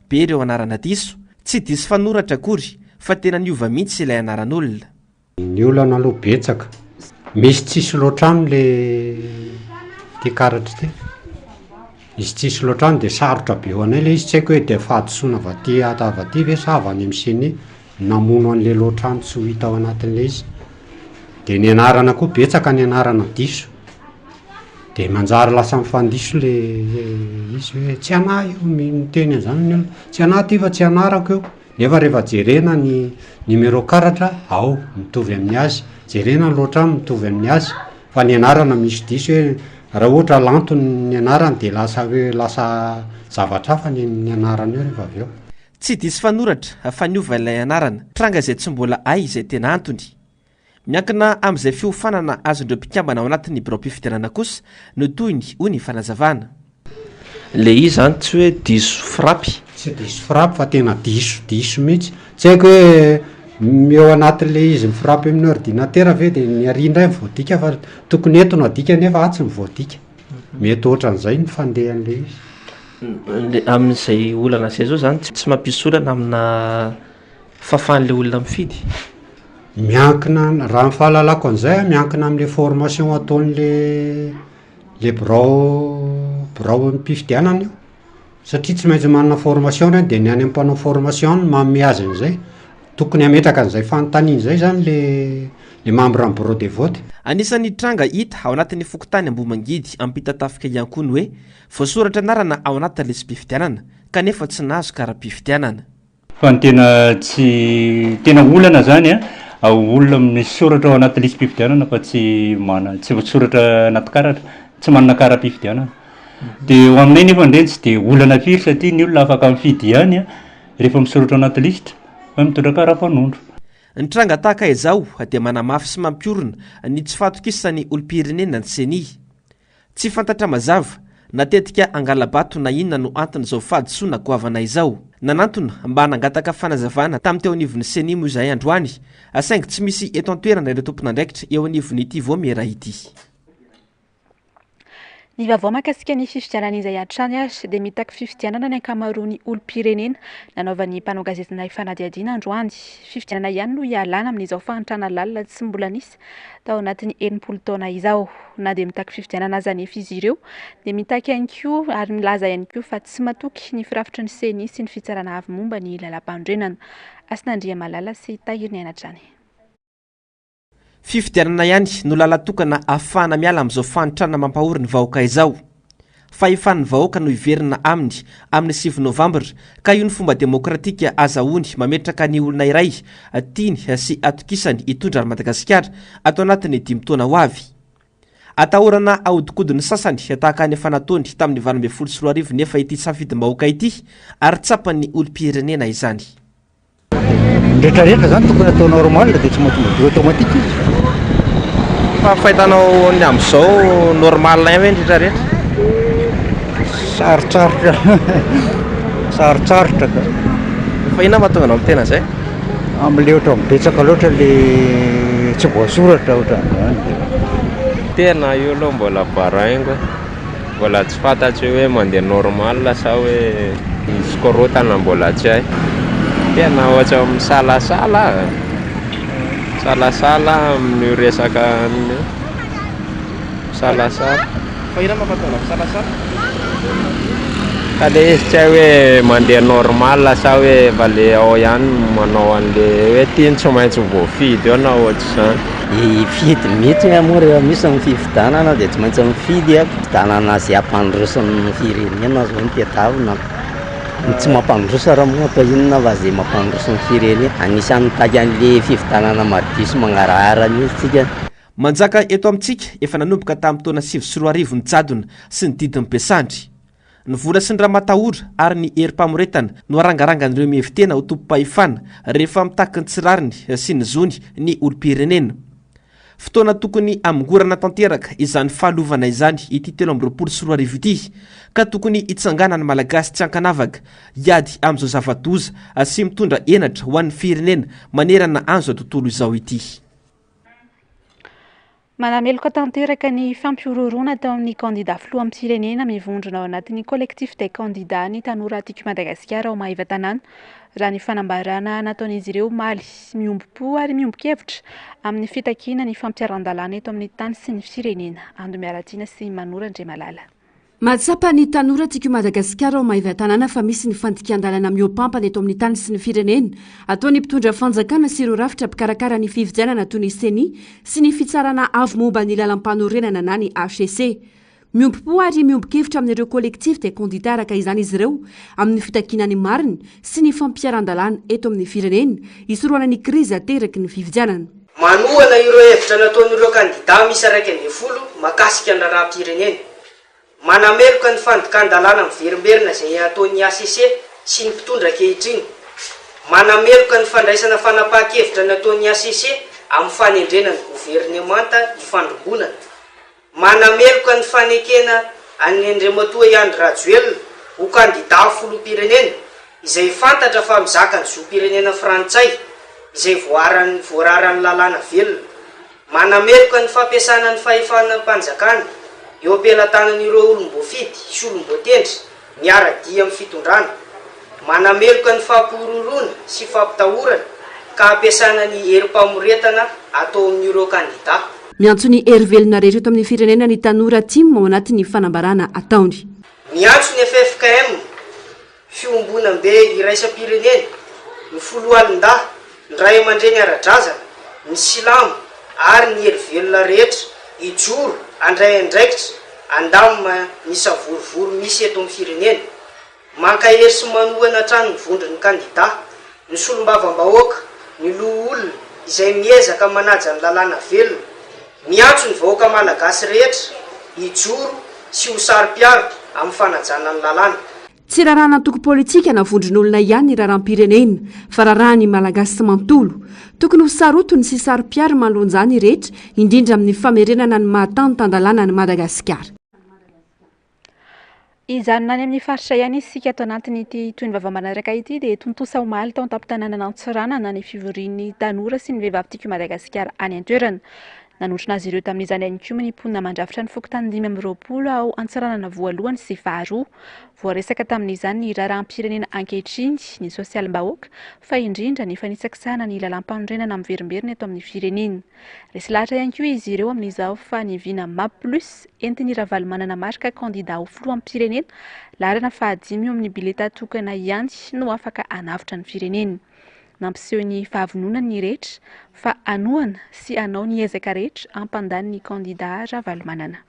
be ireo anarana diso, tsy diso fanoratra akory fa tena niova mihitsy ilay anaran'olona. Ny olana aloha betsaka, misy tsisy loatrano le karatra ty. Izy tsisy loatrano dia sarotra be ho anay le izy tsy haiko hoe dia fahadosoana avaty atavaty ve sa avy any amin'ny seny namono an'le loatrano tsy ho hita ao anatin'le izy. Dia ny anarana koa betsaka ny anarana diso. Dia manjary lasa mifandiso le izy hoe tsy anah io miteny an'izany ny olona. Tsy anah ty fa tsy anarako eo. Nefa rehefa jerena ny numéro karatra ao mitovy amin'ny azy. Jerena ny loatrano mitovy amin'ny azy. Fa ny anarana misy diso hoe raha ohatra lanto ny anarana dia lasa hoe lasa zavatra hafa ny anarana eo rehefa avy eo. Tsy diso fanoratra fa niova ilay anarana, tranga izay tsy mbola hay izay tena antony. Miankina amin'izay fiofanana azondreo mpikambana ao anatin'ny birao-pifidianana kosa no toyny hoy ny fanazavana. Le izy zany tsy hoe diso frapy. Tsy diso frapy fa tena diso mihitsy. Tsy haiko hoe eo anatin'le izy mifrapy amin'ny ordinatera ve dia ny arindray mivoadika fa tokony eto no adika nefa tsy mivoadika. Mety ohatran'izay ny fandehan'le izy. Amin'izay olana izay zao zany tsy mampisy olana amina fahafahan'le olona mifidy. Miankina raha ny fahalalako an'izay miankina amin'le formation ataon'le birao mpifidianana io. Satria tsy maintsy manana formation dia ny any ampanao formation manome azy an'izay. Tokony hametraka an'izay fanontaniana izay zany le membre amin'ny bureau de vote. Anisan'ny tranga hita ao anatin'ny fokotany Ambohimangidy Ampitantafika ihany koa ny hoe voasoratra anarana ao anatin'ny listim-pifidianana kanefa tsy nahazo karaha-pifidianana. Fa ny tena olana zany olona misy soratra ao anaty listim-pifidianana fa tsy voasoratra anaty karatra, tsy manana karaha-pifidianana. Dia ho aminay nefa indreny tsy dia olana firy satria ny olona afaka mifidy ihany rehefa misoratra anaty lista fa mitondra karaha-mpanondro. Ny tranga tahaka izao dia manamafy sy mampiorona ny tsy fahatokisany olom-pirenena ny seny. Tsy fantatra mazava natetika angalabato na inona no antony izao fahadisoana goavana izao. Nanantona mba nangataka fanazavana tamin'ny teo anivon'ny seny moa izay androany, saingy tsy misy eto an-toerana ireo tompon'andraikitra eo anivon'ity vao miera ity. Ny vaovao mahakasika ny fifidianana izay hatrany dia mitaky fifidianana ny ankamaroany olom-pirenena nanaovan'ny mpanao gazetana Fanadihadiana androany. Fifidianana ihany no hialana amin'izao fahantrana lalina tsy mbola nisy tao anatin'ny 80 taona izao. Na dia mitaky fifidianana aza nefa izy ireo dia mitaky ihany koa ary milaza ihany koa fa tsy matoky ny firafitry ny CENI sy ny fitsarana avy momba ny lalam-pandrenana. Asinandria Malala sy Tahiriny Anatrany. Fifidianana ihany no lalatokana ahafahana miala amin'izao fanitrana mampahory ny vahoaka izao. Fahefan'ny vahoaka no iverina aminy amin'ny 9 Novambra ka io ny fomba demokratika azahoany mametraka ny olona iray tiany sy atokisany hitondra Madagasikara atao anatin'ny 5 taona ho avy. Atahorana ahodikodiny sasany tahaka ny efa nataony tamin'ny 2014 nefa ity safidim-bahoaka ity ary tsapan'ny olom-pirenena izany. Rehetrarehetra zany tokony atao normal dia tsy mahatonga dia automatique izy. Fa fahitanao ny amin'izao normal ihany hoe rehetrarehetra. Sarotsarotra sarotsarotra ka. Fa ina mahatonga anao amin'ny tena izay? Amin'ilay ohatra mibetsaka loatra ilay tsy voasoratra ohatran'izany. Tena io aloha mbola baraingo, mbola tsy fantatro hoe mandeha normal sa hoe misy korontana mbola tsy hay. Tena ohatra misalasala amin'ny resaka misalasala. Fa ina mahatonga misalasala? Ka le izy tsy hay hoe mandeha normal sa hoe va le ao ihany manao an'le hoe tiany tsy maintsy voafidy eo na ohatra izany. Fidy mihitsy moa rehefa misy amin'ny fifidianana dia tsy maintsy mifidy fifidianana izay hampandrosan'ny firenena zao no tadiavina. Tsy mampandrosa raha moa atao inona va izay mampandrosa ny firenena. Anisan'ny taky an'ilay fifidianana madio sy mangarahara mihitsy tsika. Manjaka eto amintsika efa nanomboka tamin'ny taona 2014 ny jadona sy ny didiny Besandry. Ny vola sy ny raha matahora ary ny herim-pamoretana no arangarangan'ireo mihevitena ho tompo-pahefana rehefa mitaky ny tsirariny sy ny zony ny olom-pirenena. Fotoana tokony amingorana tanteraka izany fahalovana izany ity 2024 ity ka tokony hitsangana ny malagasy tsy ankanavaka hiady amin'izao zava-doza sy mitondra enatra ho an'ny firenena manerana an'izao tontolo izao ity. Manameloka tanteraka ny fampiororona tao amin'ny kandida filoham-pirenena mivondrona ao anatin'ny collectif des candidats ny tanora tiako Madagasikara ao Maheva-Tanàna raha ny fanambarana nataon'izy ireo maly miombo-po ary miombo-kevitra amin'ny fitakiana ny fampiaran-dalàna eto amin'ny tany sy ny firenena. Ando Miaratiana sy Manora Ndrimalala. Mahatsapa ny tanora tiako Madagasikara ao Maheva-Tanàna fa misy ny fandikan-dalana miopampana eto amin'ny tany sy ny firenena ataony mpitondra fanjakana sy ireo rafitra mpikarakara ny fifidianana toy ny CENI sy ny fitsarana avo momba ny lalam-panorenana na ny HCC. Miombo-po ary miombo-kevitra amin'ireo collectif des candidats araka izany izy ireo amin'ny fitakinany mariny sy ny fampiaran-dalàna eto amin'ny firenena hisoroana ny krizy ateraky ny fifidianana. Manohana ireo hevitra nataon'ireo kandida misy 110 mahakasika ny raharaham-pirenena. Manameloka ny fandikan-dalàna miverimberina izay ataon'ny ACC sy ny mpitondra ankehitriny. Manameloka ny fandraisana fanapahan-kevitra nataon'ny ACC amin'ny fanendrena ny governemanta ifandrombonana. Manameloka ny fanekena an'ny Andriamatoa Andry Rajoelina ho kandida filoham-pirenena izay fantatra fa mizaka ny zoam-pirenena frantsay izay voararan'ny lalàna velona. Manameloka ny fampiasana ny fahefana mpanjakana eo ampelantanan'ireo olom-boafidy sy olom-boatendry miara-dia amin'ny fitondrana. Manameloka ny fampiororona sy fampitahorana ka ampiasana ny herim-pamoretana atao amin'ireo kandida. Miantso ny hery-velona rehetra eto amin'ny firenena ny tanora timo ao anatin'ny fanambarana ataony. Miantso ny FFKM fiombonam-be iraisam-pirenena, ny folo alin-dahy, ny ray aman-dreny ara-drazana, ny silamo ary ny hery-velona rehetra hijoro andray andraikitra andamina ny savorovoro misy eto amin'ny firenena. Mankahery sy manohana trano mivondry ny kandida, ny solombavam-bahoaka, ny loha-olona izay miezaka manaja ny lalàna velona. Miantso ny vahoaka malagasy rehetra hijoro sy ho saro-piaro amin'ny fanajana ny lalàna. Tsy rarahana toko politika na vondron'olona ihany ny raharaham-pirenena fa rarahany malagasy sy mantolo. Tokony ho sarotony sy saro-piaro manoloan'izany rehetra indrindra amin'ny famerenana ny mahatanotandalàna ny Madagasikara. Ijanona any amin'ny faritra ihany isika ato anatin'ity toy ny vaovao-manaraka ity dia tontosa omaly tao an-tampon-tanàna Antsoranana ny fivorian'ny tanora sy ny vehivavy tiako Madagasikara any an-toerana. Nanotrona azy ireo tamin'izany ihany koa ny mponina mandrafitra ny fokotany 520 ao antsaranana voalohany sy faharoa. Voaresaka tamin'izany ny raharaham-pirenena ankehitriny ny sosialim-bahoaka fa indrindra ny fanisakisahana ny lalam-panorenana miverimberina eto amin'ny firenena. Resy lahatra ihany koa izy ireo amin'izao fa ny vina MAP+ entiny ravalomanana marika kandida ho filoham-pirenena larana fahadimy eo amin'ny bileta tokana ihany no afaka anavitra ny firenena. Nampiseho ny fahavononany ny rehetra fa anohana sy anao ny ezaka rehetra ampandany ny kandida ravalomanana.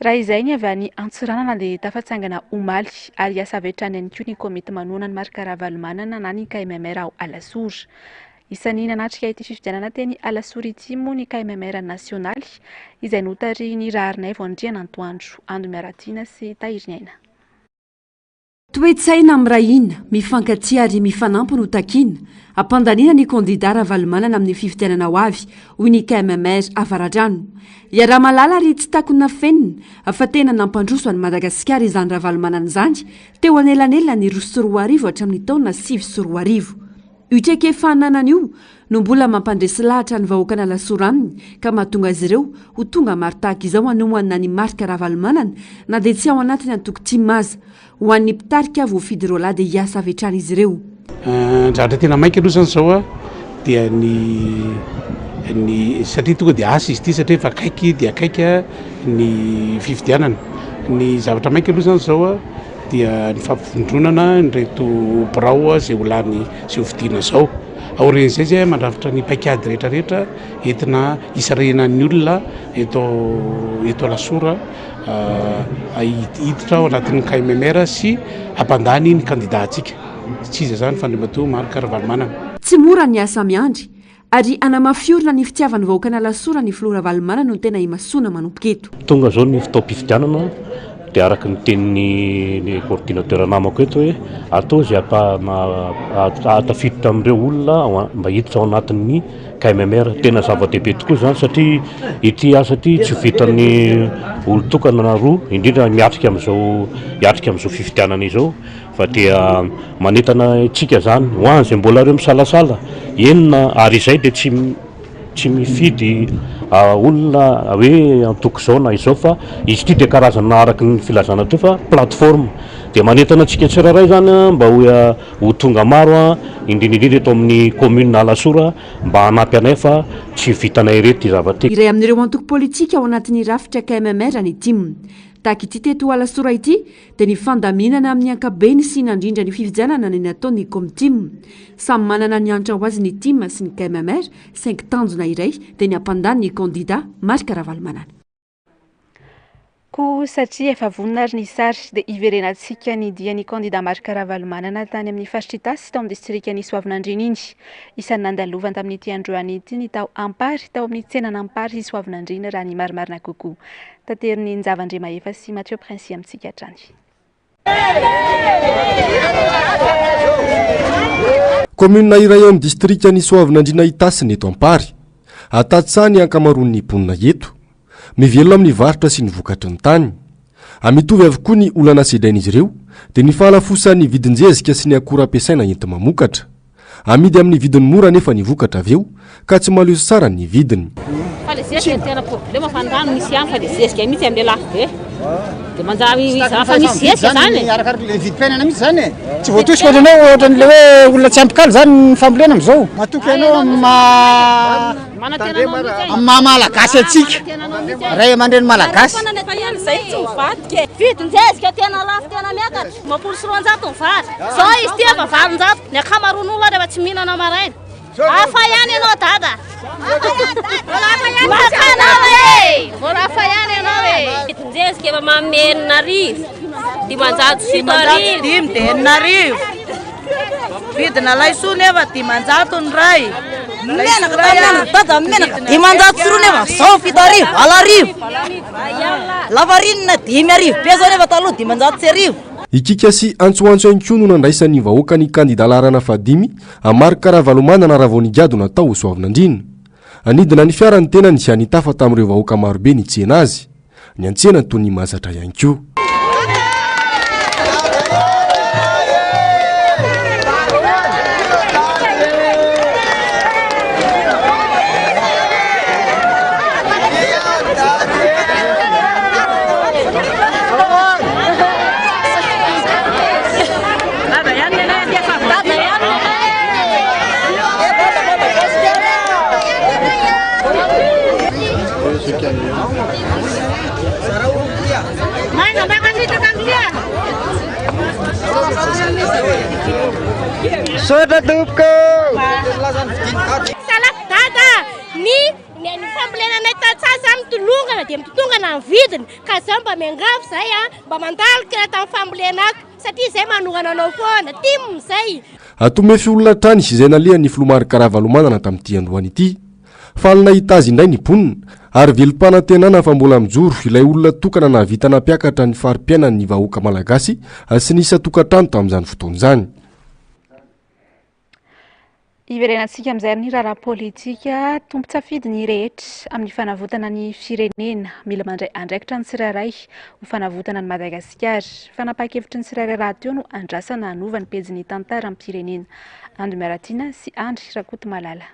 Raha izay ny avy any Antsiranana dia tafatsangana omaly ary asa avy hatrany ihany koa ny komity manohana ny marika ravalomanana na ny KMMR ao Alasory. Isan'ny nanatrika ity fifidianana teny Alasory ity moa ny KMMR nasionaly izay notariany Raharinay Voandriana Antoandro, Ando Miaratiana sy Tahirinaina. Toe-tsaina am'rahina mifankatia ary mifanampy no takiana ampandaniana ny kandida ravalomanana amin'ny fifidianana ho avy hoy ny KMMR Avaradrano. Iaraha malala ary tsy takona fenina fa tena nampandroso any Madagasikara izany ravalomanana izany teo anelanelana ny 2024 hatramin'ny taona 2024. Io traikefananana io no mbola mampandresy lahatra ny vahoaka Alasory aminy ka mahatonga azy ireo ho tonga maro tahaka izao anomanana ny marika ravalomanana na dia tsy ao anatiny antokotia maza ho an'ny mpitarika voafidy roa lahy dia hiasa avy hatrany izy ireo. Ndratra tena mainka aloha zany zao dia ny satria tonga dia asa izy ity satria efa akaiky dia akaika ny fifidianana. Ny zavatra mainka aloha zany zao dia ny fampivondronana nreto birao izay ho lany izay ho fidiana zao. Aorin'izay zay mandrafitra ny paikady rehetrarehetra entina isarenan'ny olona eto Alasory hiditra ao anatin'ny KMMR sy hampandany ny kandidatsika. Tsy iza zany fandrimatoa marika ravalomanana. Tsy mora ny asa miandry ary anamafiorina ny fitiavan'ny vahoaka Alasory ny filoha ravalomanana no tena imasona manomboka eto. Tonga zao ny fitaom-pifidianana dia araka ny tenin'ny coordinateur namako eto hoe atao izay atafiditra amin'ireo olona mba hiditra ao anatin'ny KMMR. Tena zava-dehibe tokoa zany satria ity asa ity tsy vitan'ny olon-tokana na roa indrindra miatrika amin'izao fifidianana izao fa dia manentana antsika zany ho an'izay mbola ireo misalasala enina ary izay dia tsy mifidy olona hoe antoko izao na izao fa izy ity dia karazana araka ny filazana teo fa plateforme dia manentana antsika tsiraray zany mba ho tonga maro indrindrindrindra eto amin'ny commune Alasory mba hanampy anay fa tsy vitanay reto zavatra. Iray amin'ireo antoko politika ao anatin'ny rafitra KMMR ny TIM. Tahaka ity teto Alasory ity dia ny fandaminana amin'ny ankabeny sy nandrindra ny fifidianana ny nataony KOMTIM. Samy manana ny antra ho azy ny TIM sy ny KMMR 5 tanjona iray dia ny ampandany ny kandida marika ravalomanana. Koa satria efa vonona ary ny sary dia iverenantsika ny dian'ny kandida marika ravalomanana tany amin'ny faritra Itasy tao amin'ny distrika ny Soavinandriana iny. Isan'ny nandalovany tamin'ity androany ity ny tao Ampary tao amin'ny tsenana Ampary Soavinandriana raha ny marimarina kokoa. Tateriny Nzavandrema efa sy Mathieu Prince amintsika hatrany. Commune iray eo amin'ny distrika ny Soavinandriana Itasy ny eto Ampary. Atatsany ankamaroan'ny mponina eto. Mivelona amin'ny varotra sy ny vokatry ny tany. Amitovy avokoa ny olana sedrain'izy ireo dia ny fahalafosan'ny vidin-jezika sy ny akora ampiasaina enti mamokatra. Amidy amin'ny vidiny mora nefa ny vokatra avy eo ka tsy malozo tsara ny vidiny. Fa le zezika tena problema fa rano misy ihany fa le zezika mihitsy amin'ny lafo be. Dia manjary fa misy zezika zany. Arakaraka le vidim-piainana mihitsy zany. Tsy voatosika ohatranao ohatran'le hoe olona tsy ampikaly zany ny fambolena amin'izao. Matoky ianao malagasy atsika. Ray aman-dreny malagasy. Vidin-jezika tena lafo tena miakatra. 300 ny vary. Zao izy tia fa 400. Ny akamaroan'olona rehefa tsy mihinana maraina. Hafa ihany ianao dada. Vola hafa ihany ianao e. Vidin-jezika efa manome 9,000. 500 dimy dia 9,000. Vidina laisoa nefa 500 ny ray. Menaka dada menaka 500 sy roa nefa 107,000 9,000. Lavarinina 5,000 be zao nefa taloha 500 Ikika sy antsoantso ihany koa no nandraisan'ny vahoaka ny kandida larana fahadimy hamarika ravalomanana raha vao nigado natao ho Soavinandriana. Anidina ny fiara ny tena nisy anitafa tamin'ireo vahoaka marobe nitsena azy. Ny antsena toy ny mahazatra ihany koa. Soda Dubko! Saladada! Ny fambolenanay tatsasa mitolongana dia mitotongana ny vidiny ka zaho mba miangavy izay mba mandalika tamin'ny fambolenako satria izay manogana anao foana timo izay. Atomefy olona trany izy izay nalehan'ny filomary Karavalomanana tamin'ity androany ity. Falina hitazy indray ny ponina ary vilim-panantenana fa mbola mijoro ilay olona tokana na vitana mpiakatra ny fari-piainan'ny vahoaka malagasy sy nisa tokantrano tamin'izany fotoan'izany. Iverenantsika amin'izay ny raharaha politika tompo-tsafidy ny rehetra amin'ny fanavotana ny firenena mila mandray andraikitra ny tsirairay ho fanavotana ny Madagasikara. Fanapahan-kevitry ny tsirairay raha teo no andrasana hanova ny pejin'ny tantara amin'ny pirenena. Andro Miaratina sy Andry Rakoto Malala.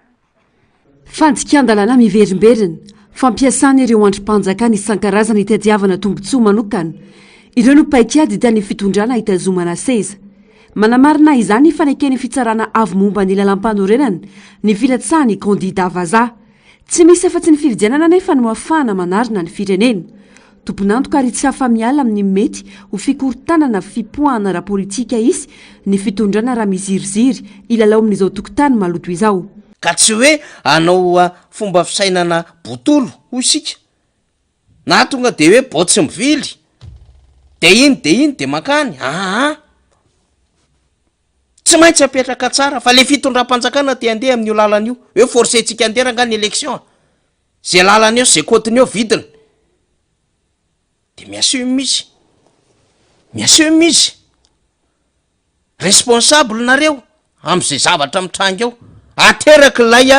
Fanjikan-dalàna miverimberina, fampiasana ireo andrim-panjakana isan-karazany hitadiavana tombotsoa manokana. Ireo no paikady tany fitondrana hitazomana seza. Manamarina izany fanekeny fitsarana avy momba ny lalam-panorenana ny filatsahany kandida vazaha. Tsy misy afa-tsy ny fividianana nefa no ahafahana manarina ny firenena. Tomponantoka ary tsy hafa-miala amin'ny mety ho fikorontanana fipoahana raha politika isy ny fitondrana raha miziriziry ilalao amin'izao tokotany maloto izao. Ka tsy hoe anao fomba fisainana botolo ho isika na tonga de hoe botsy mivily de iny de makany tsy maintsy apetraka tsara fa le fitondram-panjakana te andeha amin'io lalan'io hoe forcetsika anderanga ny élection zay lalana eo zay kotiny eo vidina de miaseho mizy responsable nareo am'izay zavatra mitranga eo ateraky lay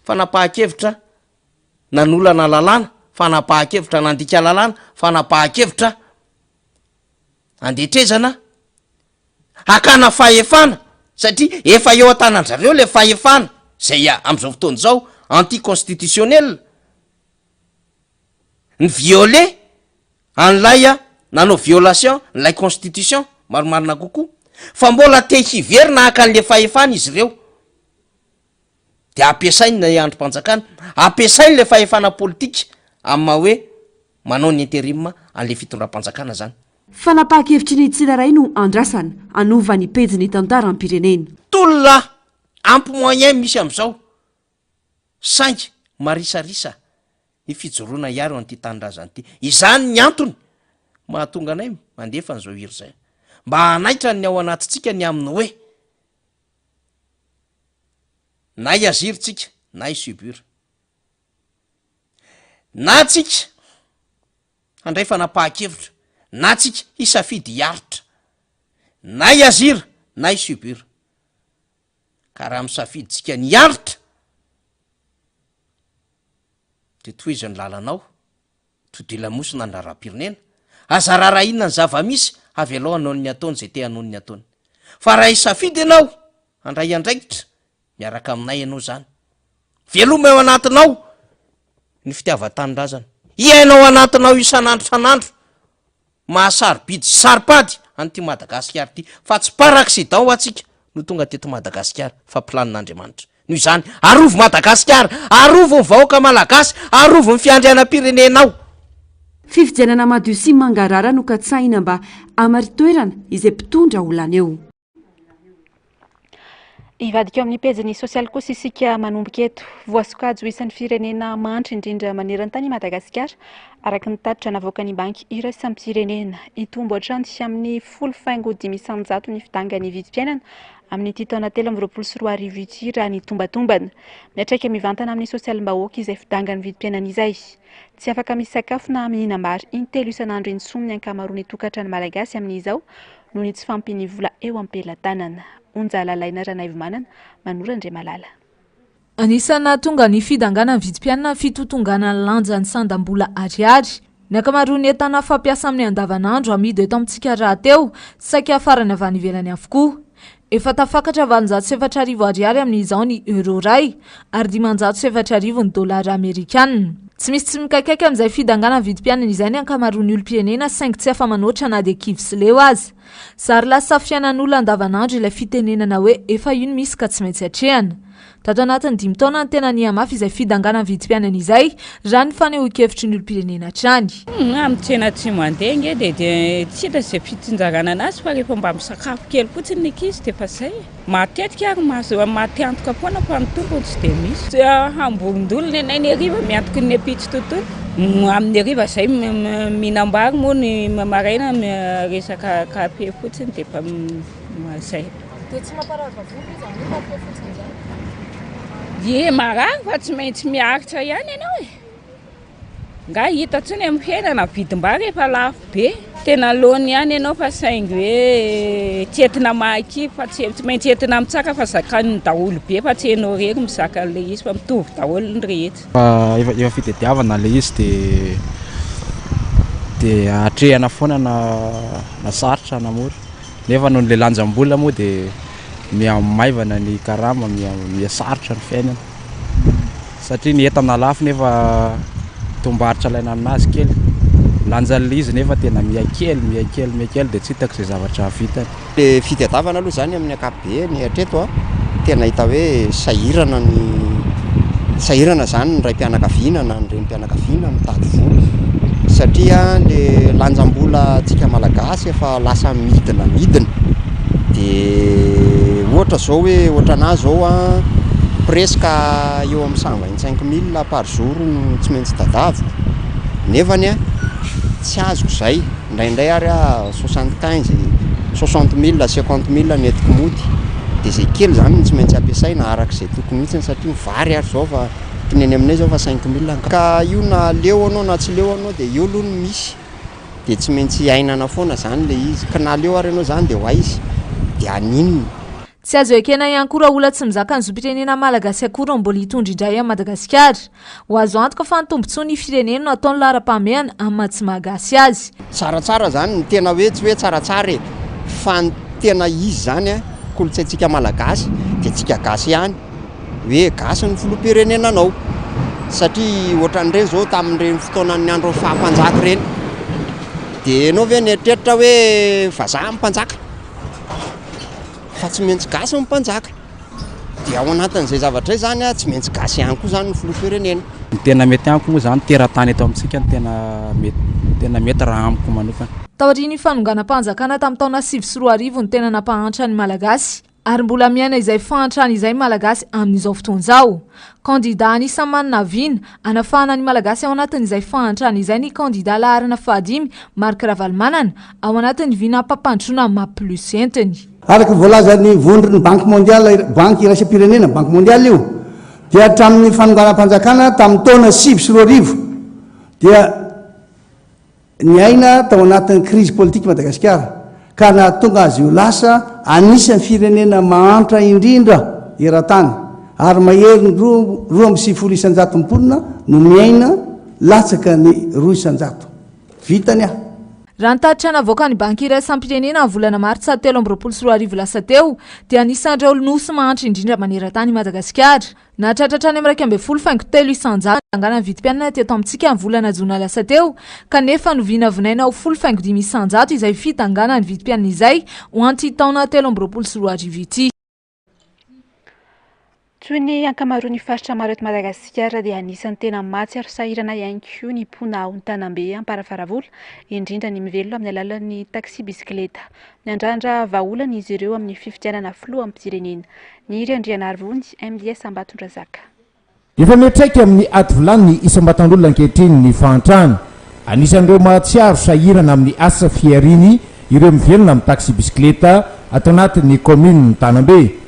fanapahan-kevitra nanolana lalàna, fanapahan-kevitra nandika lalàna, fanapahan-kevitra andetrezana akana fahefana satria efa eo an-tanandrareo le fahefana zay am'izao fotoana zao anticonstitutionnel ny violé an'lay nanao violation nylay constitution maromarina kokoa fa mbola te hiverina akan'le fahefana izy ireo de ampiasainy ny androm-panjakana ampiasainy le fahefana politika amin'ny maha hoe manao ny intérim an'le fitondram-panjakana zany. Fanapahan-kevitry ny tsirairay no andrasana anova ny pejin'ny tantara amin'ny pirenena. Tolona ampy moyen misy am'izao saingy marisarisa ny fijoroana iaro an'ity tanindrazany ity izany ny antony mahatonga anay mandefa n'izao hiro zay mba hanaitra ny ao anatintsika ny amin'ny hoe na iaziritsika na isubura na tsika handray fanapahan-kevitra na tsika hisafidy hiaritra na iazira na isubura ka raha misafiditsika ny hiaritra de toizany lalanao todilamosina ny raharam-pirenena azarara inona ny zava-misy avy aloha anao ny ataony zay te anao ny ataony fa raha hisafidy ianao handray andraikitra miaraka aminay ianao zany veloma eo anatinao ny fitiavan-tanindrazana iainao anatinao isan'andro san'andro mahasarobidy saripady an'ity Madagasikara ity fa tsy par accident ho atsika no tonga teto Madagasikara fa planin'Andriamanitra noho izany arovo Madagasikara arovo ny vahoaka malagasy arovo ny fiandrianam-pirenenao. Fifidianana madio sy mangarara no katsaina mba amaritoerana izay mpitondra olana eo. Ivadika amin'ny pejiny sosialy kosa isika manomboka eto voasokajy ho isan'ny firenena mantra indrindra maneran-tany Madagasikara araka ny tatitra navoaka ny banky iraisam pirenena itombo hatrany amin'ny 15,500 ny fidangany vidim-piainana amin'ny taona 2024 ity raha ny tombatombana miatraika mivantana amin'ny sosialim-bahoaka izay fidangany vidim-piainana izay tsy afaka misy sakafo na mihinam-bary intelo isan'andro intsony ny ankamaroany tokantrano malagasy amin'izao noho ny tsy fampiny vola eo am-pelatanana. Onja lalaina Ranaivomanana Manora Andriamalala. Anisana tonga ny fidangana vidim-pianana fitotongana lanja ny sandam-bola ariary. Ny ankamaroany entana fampiasa amin'ny andavanandro amidy eto amintsika rahateo saika farany avy any ivelany avokoa. Efa tafakatra 770 ariary amin'izao ny euro ray ary 570 ny dolara amerikana. Tsy misy tsy mikakaiky amin'izay fidangana vidim-pianana izay ny ankamaroany olo-pirenena saingy tsy afa-manoatra na dia kivy sy leo azy. Sary lasa fiainan'olona andavanandro ilay fitenenana hoe efa io no misy ka tsy maintsy hatrehana. tato anatin'ny 5 taona ny tena niamafy izay fidanganany vidim-pianana izay raha ny fanehoan-kevitry ny olom-pirenena hatrany. Amin'ny tsena tsy mandeha nge dia tsy hita izay fitonjarana anazy fa rehefa mba misakafo kely fotsiny ny ankizy dia fa zay. Matetika ary maty antoka foana fa ny tompony tsy dia misy. Hambolondolony anay ny hariva miantoky ny apitso tontolo. Amin'ny hariva zay mihinam-bary moa ny maraina resaka kafe fotsiny dia fa zay. Dia tsy mamparava vola izy amin'ny kafe fotsiny izany? Ie marary fa tsy maintsy miaritra ihany ianao e. Nga hita tsony amin'ny fiainana vidim-bary efa lafo be. Tena lony ihany ianao fa saingy hoe tsy entina mahaky fa tsy maintsy entina mitsaka fa zakan'ny daholo be fa tsy hainao rery mizaka an'ilay izy fa mitovy daholo ny rehetra. Efa fitadiavana ilay izy dia hatrehana foana na sarotra namora. Nefa noho le lanjam-bola moa dia miamaivana ny karama miasarotra ny fiainana. Satria ny entana lafo nefa tombaritra ilaina aminazy kely. Lanjan'ilay izy nefa tena miakely dia tsy hitako izay zavatra vitany. Le fitadiavana aloha zany amin'ny ankapobeny hatreto tena hita hoe sahirana zany ny ray mpianakaviana na ny renim-pianakaviana mitady vola. Satria le lanjam-bola antsika malagasy efa lasa midina dia ohatra zao hoe ohatranazy zao presque eo amin'ny 125 000 par jour no tsy maintsy tadaviko nefany tsy azoko zay indraindray ary 75 60 000 50 000 ny etiko mody dia zay kely zany tsy maintsy ampiasaina arak'izay tokony mihitsy satria vary ary zao fa kineny aminay zao fa 5 000 ka io na leo anao na tsy leo anao dia eo aloha no misy dia tsy maintsy ainana foana zany le izy ka na leo ary anao zany dia ho aizy dia aninona. Tsy azo ekena ihany koa raha olona tsy mizaka ny zom-pirenena malagasy akory mbola hitondra indray a Madagasikara. Ho azo antoka fa ny tombontsoa ny firenena ataony laharam-pahamehana amin'ny maha-tsy mahagazy azy. Tsaratsara zany ny tena hoe tsy hoe tsaratsara fa ny tena izy zany kolontsaintsika malagasy dia tsika gasy ihany hoe gasy ny filoham-pirenenanao satria ohatran'ireny zao tamin'ireny fotoanan'ny andro fahampanjaka ireny dia ianao ve nieritreritra hoe vazaha mpanjaka fa tsy maintsy gasy ny mpanjaka dia ao anatin'izay zavatra izany tsy maintsy gasy ihany koa zany ny filoham-pirenena. Ny tena mety amiko moa zany teratany eto amintsika ny tena mety raha amiko manokana. Taorian'ny fanonganam-panjakana tamin'ny taona 2010 ny tena nampahantra ny malagasy ary mbola miaina izay fahantrana izay malagasy amin'izao fotoan'izao. Kandida anisan'ny manana viana anafahana ny malagasy ao anatin'izay fahantrana izay ny kandida laharana 5 Marc Ravalomanana ao anatin'ny viana ampapandroana maha-plus entiny. Araka voalazan'ny vondrony banque mondiale banque iraisam-pirenena banque mondiale io dia hatramin'ny fanonganam-panjakana tamin'ny taona 2010 dia niaina tao anatin'ny crise politique Madagasikara ka nahatonga azy io lasa anisan'ny firenena mahantra indrindra eran-tany ary mahery 2.7 isan-jato-mponina no miaina latsaka ny 2 isan-jato vitany aho. Raha nitatitra navoaka ny banky iraisam-pirenena amin'ny volana Martsa 2024 lasa teo dia anisan'ireo olonosy mahantra indrindra maneran-tany Madagasikara. Nahatratra any amin'ny 20 isan-jato angana ny vidim-pianana teto amintsika amin'ny volana Jona lasa teo kanefa no vinavinaina ho 5 isan-jato izay fitangana ny vidim-pianana izay ho anty taona 2024 ity. Toy ny ankamaroan'ny faritra maro eto Madagasikara dia anisan'ny tena matsy ary sahirana ihany koa ny mpona ao Antanambe Amparafaravola indrindra ny mivelona amin'ny alalan'ny taxi bisikileta. Miandrandra vahaolana izy ireo amin'ny fifidianana filoha amin'ny pirenena. Ny Riandrianarivony MDS Ambatondrazaka. Efa miatraika amin'ny ady volany ny isam-batandolona ankehitriny ny fahantrana. Anisan'ireo mahatsiaro sahirana amin'ny asa fiariny ireo mivelona amin'ny taxi bisikileta atao anatin'ny commune Antanambe.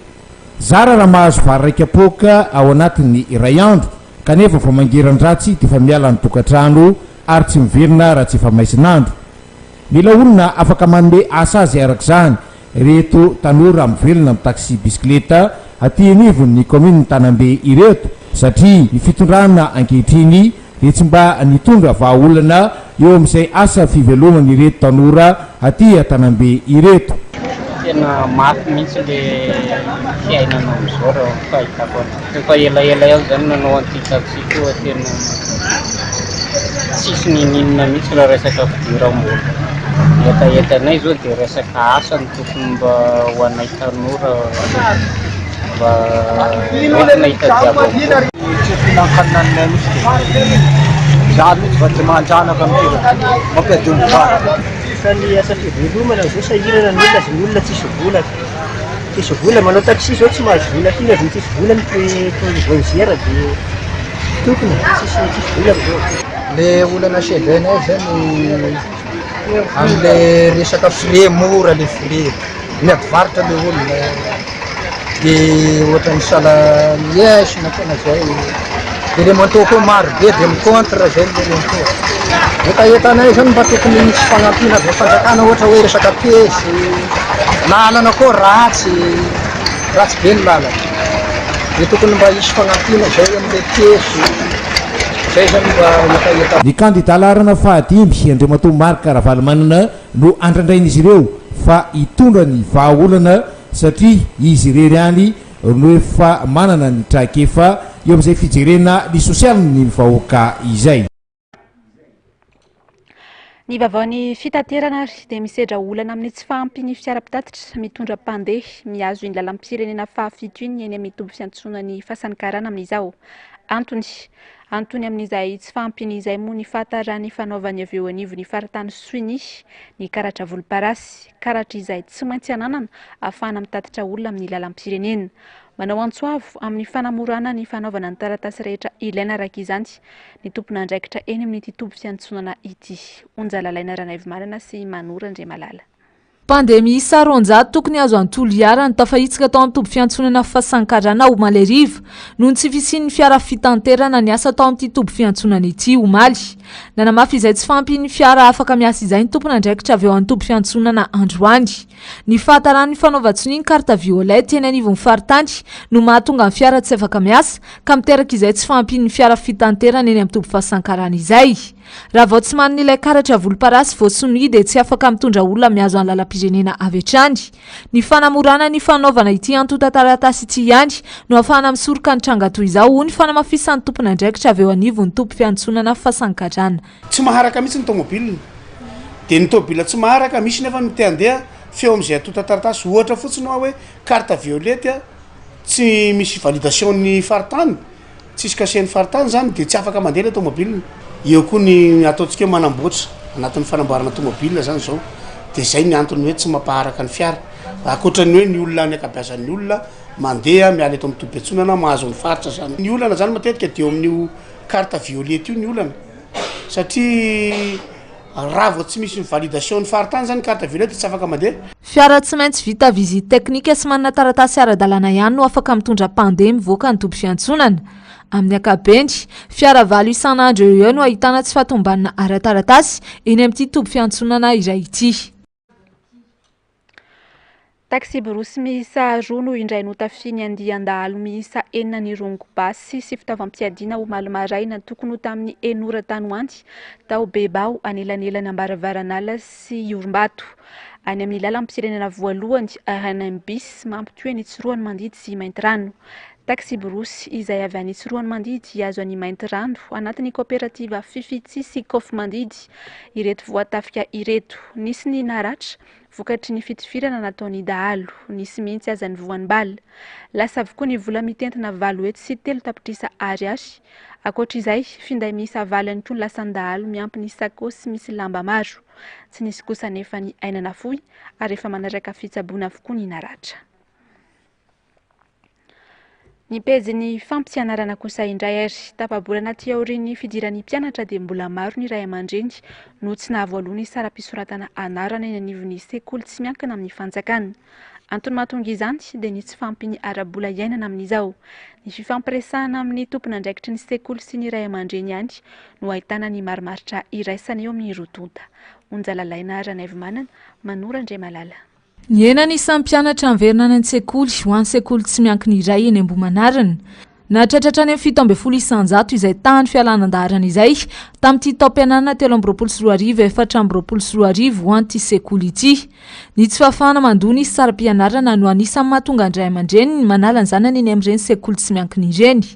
Zara raha mahazo vary raika-poka ao anatin'ny iray andro kanefa vao mangeran-dratsy dia efa miala ny tokantrano ary tsy miverina raha tsy efa maisin'andro. Mila olona afaka manome asa azy arak'izany reto tanora mivelona amin'ny taxi bisikileta aty anivon'ny commune Antanambe ireto satria ny fitondrana ankehitriny dia tsy mba nitondra vahaolana eo amin'izay asa fivelomana ireto tanora aty Antanambe ireto. Tena mafy mihitsy le fiainana amin'izao raha fahitako azy. Efa elaela eo zany nanao an'ity taxi koa tena tsisy ninina mihitsy raha resaka fidiram-bola. Etaetanay zao dia resaka asa ny tokony mba ho anay tanora mba entina hitadiavana finankananay misy za mihitsy fa tsy manjanaka amin'ity mampiadony vary isany asa fivelomana zao sahirana ny olona ny olona tsisy vola tsisy vola manao taxi zao tsy mahazo vola tina azony tsisy vola ny voinziera dia tokony tsisy vola zao le olana sevainay zany am'le resaka file mora le file miadivaritra le olona dia ohatrany sala miesina tena zay dia le manto koa maro be dia micontre zay le manto etaetanay zany mba tokony misy fanampiana be fanjakana ohatra hoe resaka piesy lalana koa ratsy be ny lalana dia tokony mba hisy fanampiana zay am'le piesy zay zany mba etaeta ny kandida larana fahadimby Andriamatoa Marc Ravalomanana no andrandrain'izy ireo fa hitondra ny vahaolana satria izy irery any no efa manana ny traikefa eo amin'izay fijerena ny sosialy ny vahoaka izay. Ny vaovaon'ny fitaterana dia misedra olana amin'ny tsy fahampy ny fiara-pitatitra mitondra mpandeha miazo iny lalam-pirenena fahafito iny eny mitombo fiantsonana ny fahasanin-karana amin'izao. Antony amin'izay tsy fahampin'izay moa ny fahatarany fanaovany avy eo anivo ny faritany soiny ny karatra volomparasy, karatra izay tsy maintsy ananana ahafahana mitatitra olona amin'ny lalam-pirenena. Manao antsoavo amin'ny fanamorana ny fanaovana ny taratasy rehetra ilaina araka izany ny tompona andraikitra eny amin'ity tombo fiantsonana ity. Onjalalaina Ranaivomanana sy Manora Andriamalala. Pandemia saronjato tokony azo antolo iarany tafahitsika tao amin'ny tombo fiantsonana fahasanin-karana omaly arivo noho ny tsy fisian'ny fiara fitanterana ny asa tao amin'ity tombo fiantsonana ity omaly. Nanamafy izay tsy fampin'ny fiara afaka miasa izay ny tompona andraikitra avy eo amin'ny tombo fiantsonana Androany. Ny fahatarany fanaovan-tsony ny karta violette eny anivon'ny faritany no mahatonga ny fiara tsy afaka miasa ka miteraka izay tsy fampin'ny fiara fitanterana eny amin'ny tombo fahasanin-karana izay. Raha vao tsy manana ilay karatra volomparasy voasony dia tsy afaka mitondra olona miazo any lalam-pirenena avy hatrany. Ny fanamorana ny fanaovana ity antota taratasy ity ihany no ahafahana misoroka ny tranga toy izao ny fanamafisan'ny tompona andraikitra avy eo anivon'ny tombo fiantsonana fahasanin-karana. Tsy maharaka mihitsy ny tomobilina dia ny tomobilina tsy maharaka misy nefa mite handeha feo amin'izay antota taratasy ohatra fotsiny hoe carte violette tsy misy validation ny faritany tsisy kasen'ny faritany zany dia tsy afaka mandeha ilay tomobilina. Eo koa ny ataontsika hoe manamboatra anatin'ny fanamboarana tomobilina zany zao dia zay ny antony hoe tsy mampaharaka ny fiara akoatrany hoe ny olona ny akabiazan'ny olona mandeha miala eto amin'ny tombo-piantsonana mahazo ny faritra zany. Ny olana zany matetika dia eo amin'io carte violette io ny olana satria raha vao tsy misy ny validation ny faritany zany carte violette tsy afaka mandeha. Fiara tsy maintsy vita visite teknika sy manana taratasy ara-dalàna ihany no afaka mitondra mpandeha mivoaka ny tombo fiantsonana. Amin'ny akabeny, fiara valo isan'andro eo no ahitana tsy fahatombanana ara-taratasy eny amin'ity tombo fiantsonana iray ity. Taxi borosy miisa roa no indray notafiny andian-dalo miisa enina ny rongo-basy sy fitaovam-piadiana omaly maraina tokony ho tamin'ny Enora Tanoanty tao Bebao anelanelany Ambaravaranala sy Iorombato. Any amin'ny lalam-pirenena voalohany RNM-bis mampitoe ny tsiroany mandidy sy mainty rano. Taxi borosy izay avy any tsiroany mandidy azo any mainty rano anatin'ny kooperativa Fifitsy sy Kof mandidy. Ireto voatafika ireto nisy ny naratra vokatry ny fitifirana nataony dahalo, nisy mihitsy aza ny voan'ny bala. Lasa avokoa ny vola mitentina valo hetsy sy 3 tapitrisa ariary. Akoatra izay, finday miisa valany koa ny lasany dahalo miampy ny sakosy misy lamba maro. Tsy nisy kosa nefa ny ainana fohy ary efa manaraka fitsaboana avokoa ny naratra. Ny pejy fampianarana kosa indray ary tapabola anaty aorian'ny fidiran'ny mpianatra dia mbola maro ny ray aman-dreny no tsy nahavoaloa ny sara-pisoratana anarana eny anivon'ny sekoly tsy miankina amin'ny fanjakana. Antony mahatonga izany dia ny tsy fampiny ara-bola iainana amin'izao. Ny fifampiresahana amin'ny tompona andraikitry ny sekoly sy ny ray aman-dreny ihany no ahitana ny marimaritra iraisana eo amin'ny rotonta. Onjalalaina Ranaivomanana, Manora Andriamalala. Ny enany isan'ny mpianatra miverina any an-tsekoly ho an'ny sekoly tsy miankina iray eny Ambohimanarana. Nahatratratra any amin'ny 17 isanjato izay tany fialanandaharana izay tamin'ity taom-pianarana 13 4 ho an'ity sekoly ity. Ny tsy fahafahana mandoa ny saram-pianarana no anisan'ny mahatonga ny ray aman-dreny ny manala ny zanany eny amin'ireny sekoly tsy miankina ireny.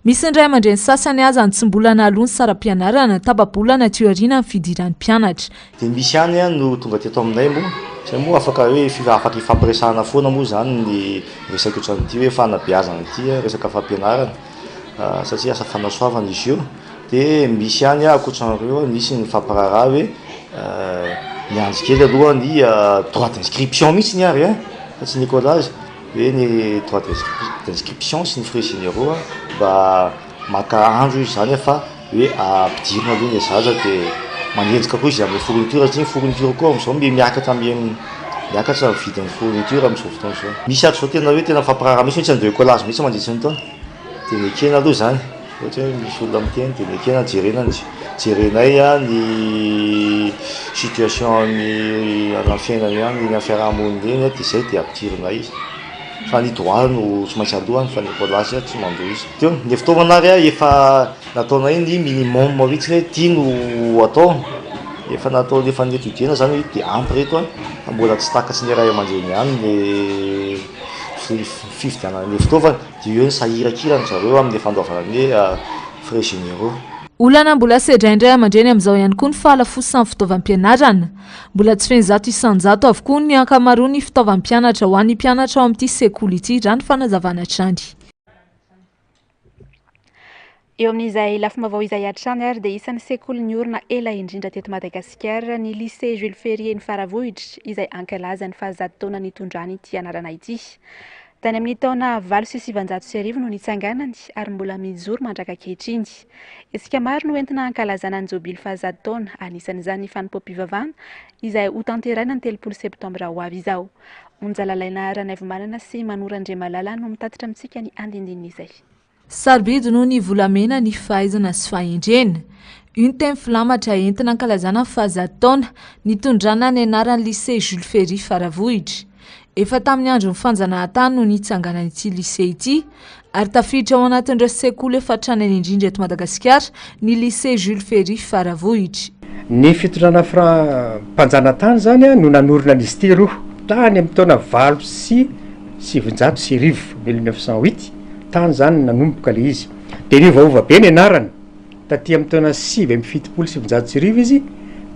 Misy ny ray aman-dreny sasany aza ny tsy mbola nahaloa ny saram-pianarana tapabolana teo aoriana ny fidiran'ny mpianatra. Dia misy ihany no tonga teto aminay moa zay moa afaka hoe afaka ifampiresahana foana moa zany ny resaka ohatran'ity hoe fanabeazana ity resaka fampianarana satria asa fanasoavana izy io dia misy ihany akoatran'ireo misy ny fampararaha hoe miandry kely aloha ny droit d'inscription mihitsy ny ary fa tsy Nicolas hoe ny droit d'inscription sy ny frais généraux mba maka andro izy zany fa hoe ampidirina aloha ny zaza dia manenjika koa izy amin'ny fourniture satria ny fourniture koa amin'izao miakatra miakatra ny vidin'ny fourniture amin'izao fotoana izao. Misy ato zao tena hoe tena fampararaha mihitsy tsy andeha collage mihitsy mandritra ny taona dia ny ekena aloha zany ohatra hoe misy olona miteny dia ny ekena jerenay ny situation ny fiainany ihany ny fiarahamonina eny dia izay dia ampidirina izy fa ny droit no tsy maintsy alohany fa ny collage tsy mandoa izy. Teo ny fitaovana ary efa nataona iny minimum mihitsy hoe tiano atao efa natao efa ny étudiena zany dia ampy reto fa mbola tsy takatsy ny ray aman-dreny ihany ny fividianana ny fitaovana dia eo ny sahirakirana zareo amin'ny fandaovana ny frais généraux. Olana mbola sedraindray aman-dreny amin'izao ihany koa ny fahalafosan'ny fitaovam-pianarana. Mbola tsy feno zato isan-jato avokoa ny ankamaroany fitaovam-pianatra ho an'ny mpianatra ao amin'ity sekoly ity raha ny fanazavana hatrany. Eo amin'izay lafim-baovao izay hatrany ary dia isan'ny sekoly niorina ela indrindra teto Madagasikara ny lycée Jules Ferrier ny Faravohitra izay ankalaza ny faha-100 taona nitondrany ity anarana ity. Tany amin'ny taona 8,790 no nitsanganany ary mbola mijoro mandraka ankehitriny. Isika maro no entina ankalazana ny jobily faha-100 taona anisan'izany ny fanimpom-pivavahana izay ho tanteraina ny 3 septambra ho avy izao. Onjalalaina Ranaivomanana sy Manoran-Dremalala no mitatitra amintsika ny andindinin'izay. Sarobidy noho ny volamena ny fahaizana sy fahendrena. Une teny filamatra entina ankalazana ny faha-100 taona nitondrana ny anaran'ny lycée Jules Ferry Faravohitra. Efa tamin'ny andro ny fanjanahantany no nitsanganany ity lycée ity ary tafiditra ao anatin'ireo sekoly efa tranany indrindra eto Madagasikara ny lycée Jules Ferry Faravohitra. Ny fitondrana mpanjanahantany zany no nanorina n'izy ity roa tany amin'ny taona 790 1908 tany zany nanomboka le izy dia niovaova be ny anarany taty amin'ny taona 770 izy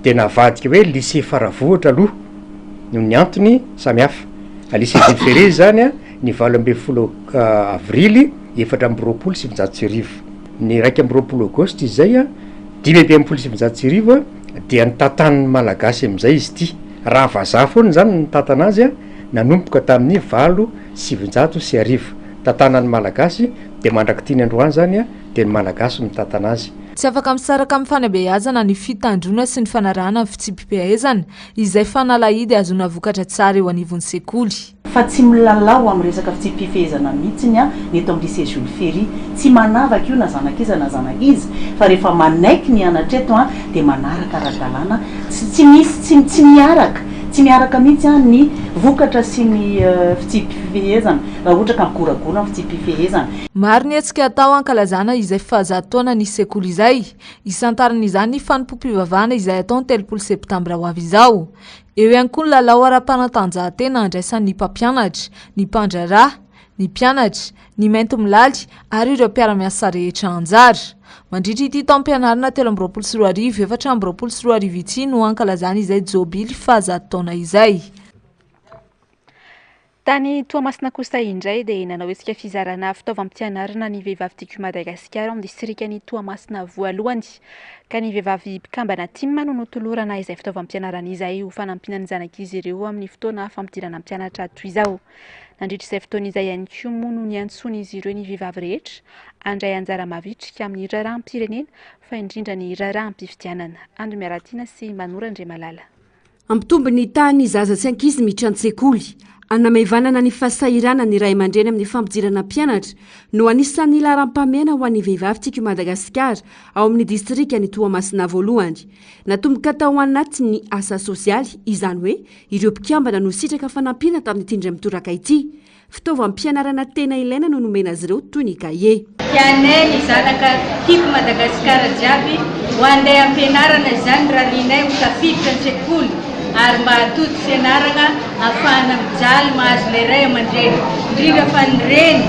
dia navadika hoe lycée Faravohitra aloha no ny antony samihafa. Lycée Jules Ferry zany ny 20 avrily 420 ny 1 aogosty izay 5 dia ny tantan'ny malagasy amin'izay izy ity raha vazaha foana zany ny tantana azy nanomboka tamin'ny 790 tantanan'ny malagasy dia mandrakitiny androany zany dia ny malagasy ny tantana azy. Tsy afaka misaraka amin'ny fanabeazana ny fitandrona sy ny fanarahana ny fitsipim-pahaizana izay fanalahidy azona vokatra tsara eo anivon'ny sekoly. Fa tsy milalao amin'ny resaka fitsipim-pahaizana mihitsiny ny eto amin'ny lycée Jules Ferry tsy manavaka io na zanakiza na zanakizy fa rehefa manaiky ny anatra eto dia manaraka ara-dalàna tsy miaraka mihitsy ny vokatra sy ny fitsipim-pahaizana raha ohatra ka mikoragorana ny fitsipim-pahaizana. Maro ny hetsika atao ankalazana izay faha-100 taona ny sekoly izay. Isantaran'izany ny fanimpom-pivavahana izay atao ny 3 septambra ho avy izao. Eo ihany koa ny lalao ara-panatanjahantena andraisan'ny mpampianatra, ny mpandraharaha, ny mpianatra, ny mainto milaly ary ireo mpiara-miasa rehetra anjara. Mandritra ity taom-pianarana 13 420 ity no ankalazana izay jobily faha-100 taona izay. Tany Toamasina kosa indray dia nanao isika fizarana fitaovam-pianarana ny vehivavy tiako Madagasikara amin'ny distrikany Toamasina voalohany. Ka ny vehivavy mpikambana Timma no notolorana izay fitaovam-pianarana izay ho fanampina ny zanak'izy ireo amin'ny fotoana fampidirana mpianatra toy izao. Nandritra izay fotoana izay ihany koa moa no niantsony izy ireo ny vehivavy rehetra andray anjara mavitrika amin'ny rarahanam-pirenena fa indrindra ny rarahanam-pifidianana. Andro Miaratina sy Manoran-Dremalala. Ampitombo ny tany zaza sy ankizy miditra an-tsekoly. Anamaevanana ny fasahirana ny ray aman-dreny amin'ny fampidirana mpianatra no anisan'ny laharam-pamena ho an'ny vehivavy tiako Madagasikara ao amin'ny distrikany Toamasina voalohany. Natomboka tao anaty ny asa sosialy izany hoe ireo mpikambana no sitraka fanampiana tamin'ny tindra mitoraka ity. Fitaovam-pianarana tena ilaina no nomena azy ireo toy ny kahie. Pianay ny zanaka tiako Madagasikara jiaby ho andeha ampianarana izany raha linay ho tafiditra an-tsekoly. Ary mba hatoto fianarana ahafahana mijaly mahazo ilay ray aman-dreny indrindra fa ny reny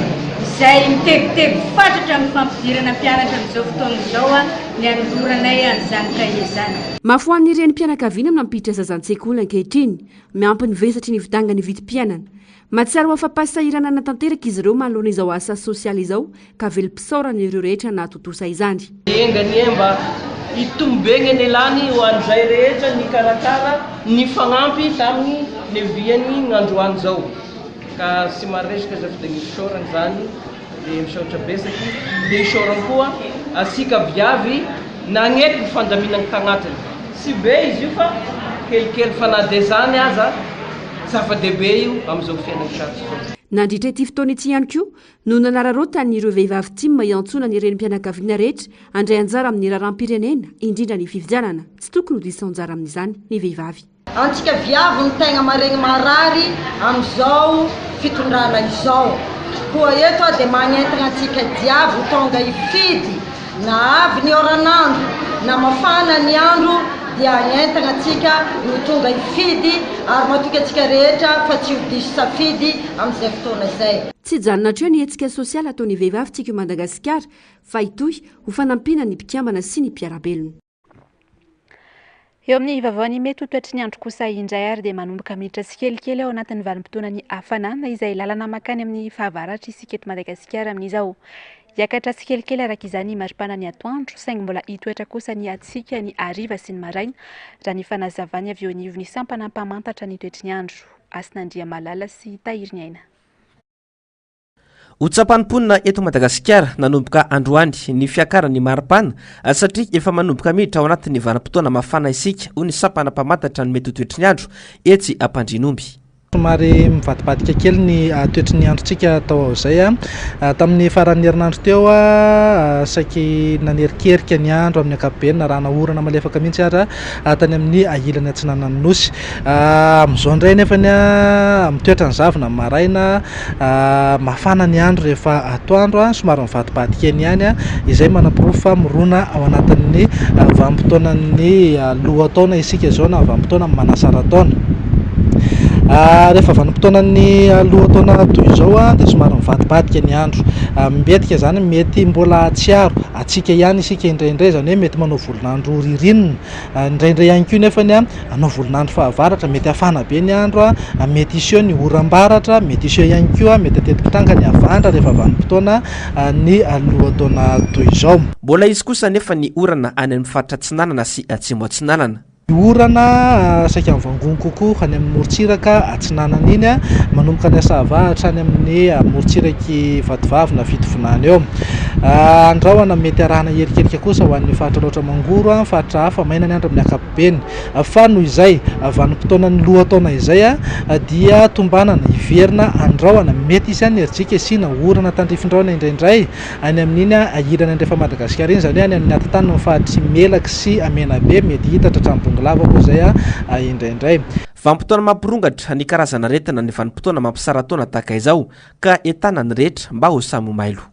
izay mitegotego fatratra amin'ny fampidirana mpianatra amin'izao fotoana izao a ny anoloranay an'izany kahie zany. Mafoany ireny mpianakaviana amin'ny mampiditra zazan-tsekoly ankehitriny miampy ny vesatry ny vidangany vidim-piainana. Mahatsiaro afa-pasahirana natanteraka izy ireo manoloana izao asa sosialy izao ka velom-pisaorana ireo rehetra natotosa izany. Engany mba itombegna ny lany ho an'izay rehetra ny karakara ny fagnampy tamin'ny leviany gn'androany zao ka sy maresaka zay fa dia ny isaorana zany dia misaotra besaky dia isaorana koa asika viavy nagnety ny fandaminana tagnatiny sy be izy io fa kelikely fa na dia zany aza zava-dehibe io amin'izao fiainana sarotra. Nandritra ity fotoana ity ihany koa no nanararotany ireo vehivavy tima iantsona ny ireny mpianakaviana rehetra andray anjara amin'ny raharam-pirenena indrindra ny fifidianana tsy tokony ho diso anjara amin'izany ny vehivavy. Antsika viavy ny tegna maregny marary amin'izao fitondrana izao koa eto dia magnentana antsika diavy tonga hifidy na avy ny oran'andro na mafana ny andro dia agnentana antsika ny tonga hifidy ary matoky antsika rehetra fa tsy ho diso safidy amin'izay fotoana izay. Tsy janona hatreo ny hetsika sosialy ataon'ny vehivavy tsika Madagasikara fa itoy ho fanampina ny mpikambana sy ny mpiarabelona. Eo amin'ny vavany mety ho toetry ny andro kosa indray ary dia manomboka minitra tsikelikely ao anatin'ny valim-potoana ny hafanana izay lalana makany amin'ny fahavaratra isika eto Madagasikara amin'izao. Hiakatra tsikelikely araka izany maripana ny atoandro saingy mbola hitoetra kosa ny atsika ny hariva sy ny maraina raha ny fanazavany avy eo anivony sampana mpamantatra ny toetry ny andro. Asinandria Malala sy Tahiry Aina. Utsapanimponina eto Madagasikara nanomboka androany ny fiakarany maripana satria efa manomboka miditra ao anatin'ny vanim-potoana mafana isika ho ny sampana mpamantatra ny mety ho toetry ny andro etsy Ampandrinomby. Somary mivadibadika kely ny toetry ny androntsika tao izay tamin'ny faran'ny herinandro teo saiky nanerikerika ny andro amin'ny ankapobeny na raha naorana malefaka mihitsy ara tany amin'ny ilany atsinanany nosy amin'izao indray nefa ny mitoetra ny zavona maraina mafana ny andro rehefa atoandro somary mivadibadika eny ihany izay manam-porofo fa mirona ao anatin'ny vanim-potoanan'ny lohataona isika izao na vanim-potoana manasara taona. Rehefa vanim-potoana ny lohataona toy izao dia somary mivadibadika ny andro mibetika zany mety mbola atsiaro atsika ihany isika indraindray zany hoe mety manao volonandro ririnina indraindray ihany koa nefa ny anao volonandro fahavaratra mety hafana be ny andro mety iseho ny oram-baratra mety iseho ihany koa mety atetim-potanga ny avandra rehefa vanim-potoana ny lohataona toy izao. Mbola izy kosa nefa ny orana any amin'ny faritra Atsinanana sy Atsimo Atsinanana. Orana saika mivangony kokoa any amin'ny morontsiraka Atsinanana iny manomboka ny asavahatra any amin'ny morontsiraky vadivavy na fitovinany eo. Andrahoana mety arahana herikerika kosa ho an'ny faritra loatra mangoro faritra hafa maina ny andro amin'ny ankapobeny fa noho izay vanim-potoana ny lohataona izay dia tombanana hiverina andrahoana mety isy any erijika isina orana tandrifindraona indraindray any amin'iny ilany andrefa Madagasikara iny zany any amin'ny atatany ny fahatry Melaky sy Amenabe mety hita tratran'ny lavako zay indraindray. Vanim-potoana mampirongatra ny karazana retina ny vanim-potoana mampisara taona tahaka izao ka entana ny rehetra mba ho samy mailo.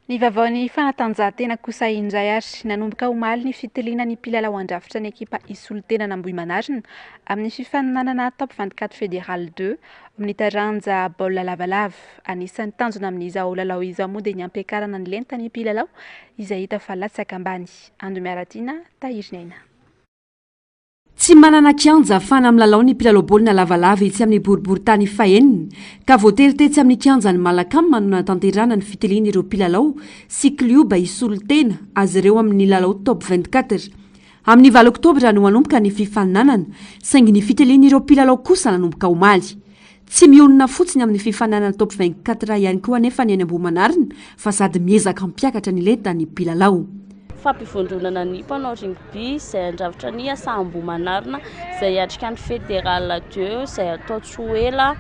Ny vavaon'ny fanatanjahantena kosa indray ary nanomboka omaly ny fitiliana ny mpilalao andrafitra ny ekipa Isoltenana Ambohimanarina amin'ny fifaninanana top 24 fédéral 2 amin'ny taranja baolina lavalava. Anisan'ny tanjona amin'izao lalao izao moa dia ny ampiakarana ny lentany mpilalao izay hita fa latsaka ambany. Ando miaratina Tahiry Aina. Tsy manana kianja fana amin'ny lalao ny mpilalao baolina lavalava etsy amin'ny boriboritany fahenina ka voateritetsy amin'ny kianja ny Malakamy manana tanterana ny fitiliana ireo mpilalao sy klioba Isoltena azy ireo amin'ny lalao top 24. Amin'ny 9 oktobra no manomboka ny fifaninanana saingy ny fitiliana ireo mpilalao kosa nanomboka omaly. Tsy mionona fotsiny amin'ny fifaninanana top 24 ihany koa nefa ny any Ambohimanarina fa sady miezaka mpiakatra ny lenta ny mpilalao. Fampivondronana ny mpanao rugby izay andravitra ny asa Ambohimanarina izay atrika ny fédéral 2 izay atao Tsoela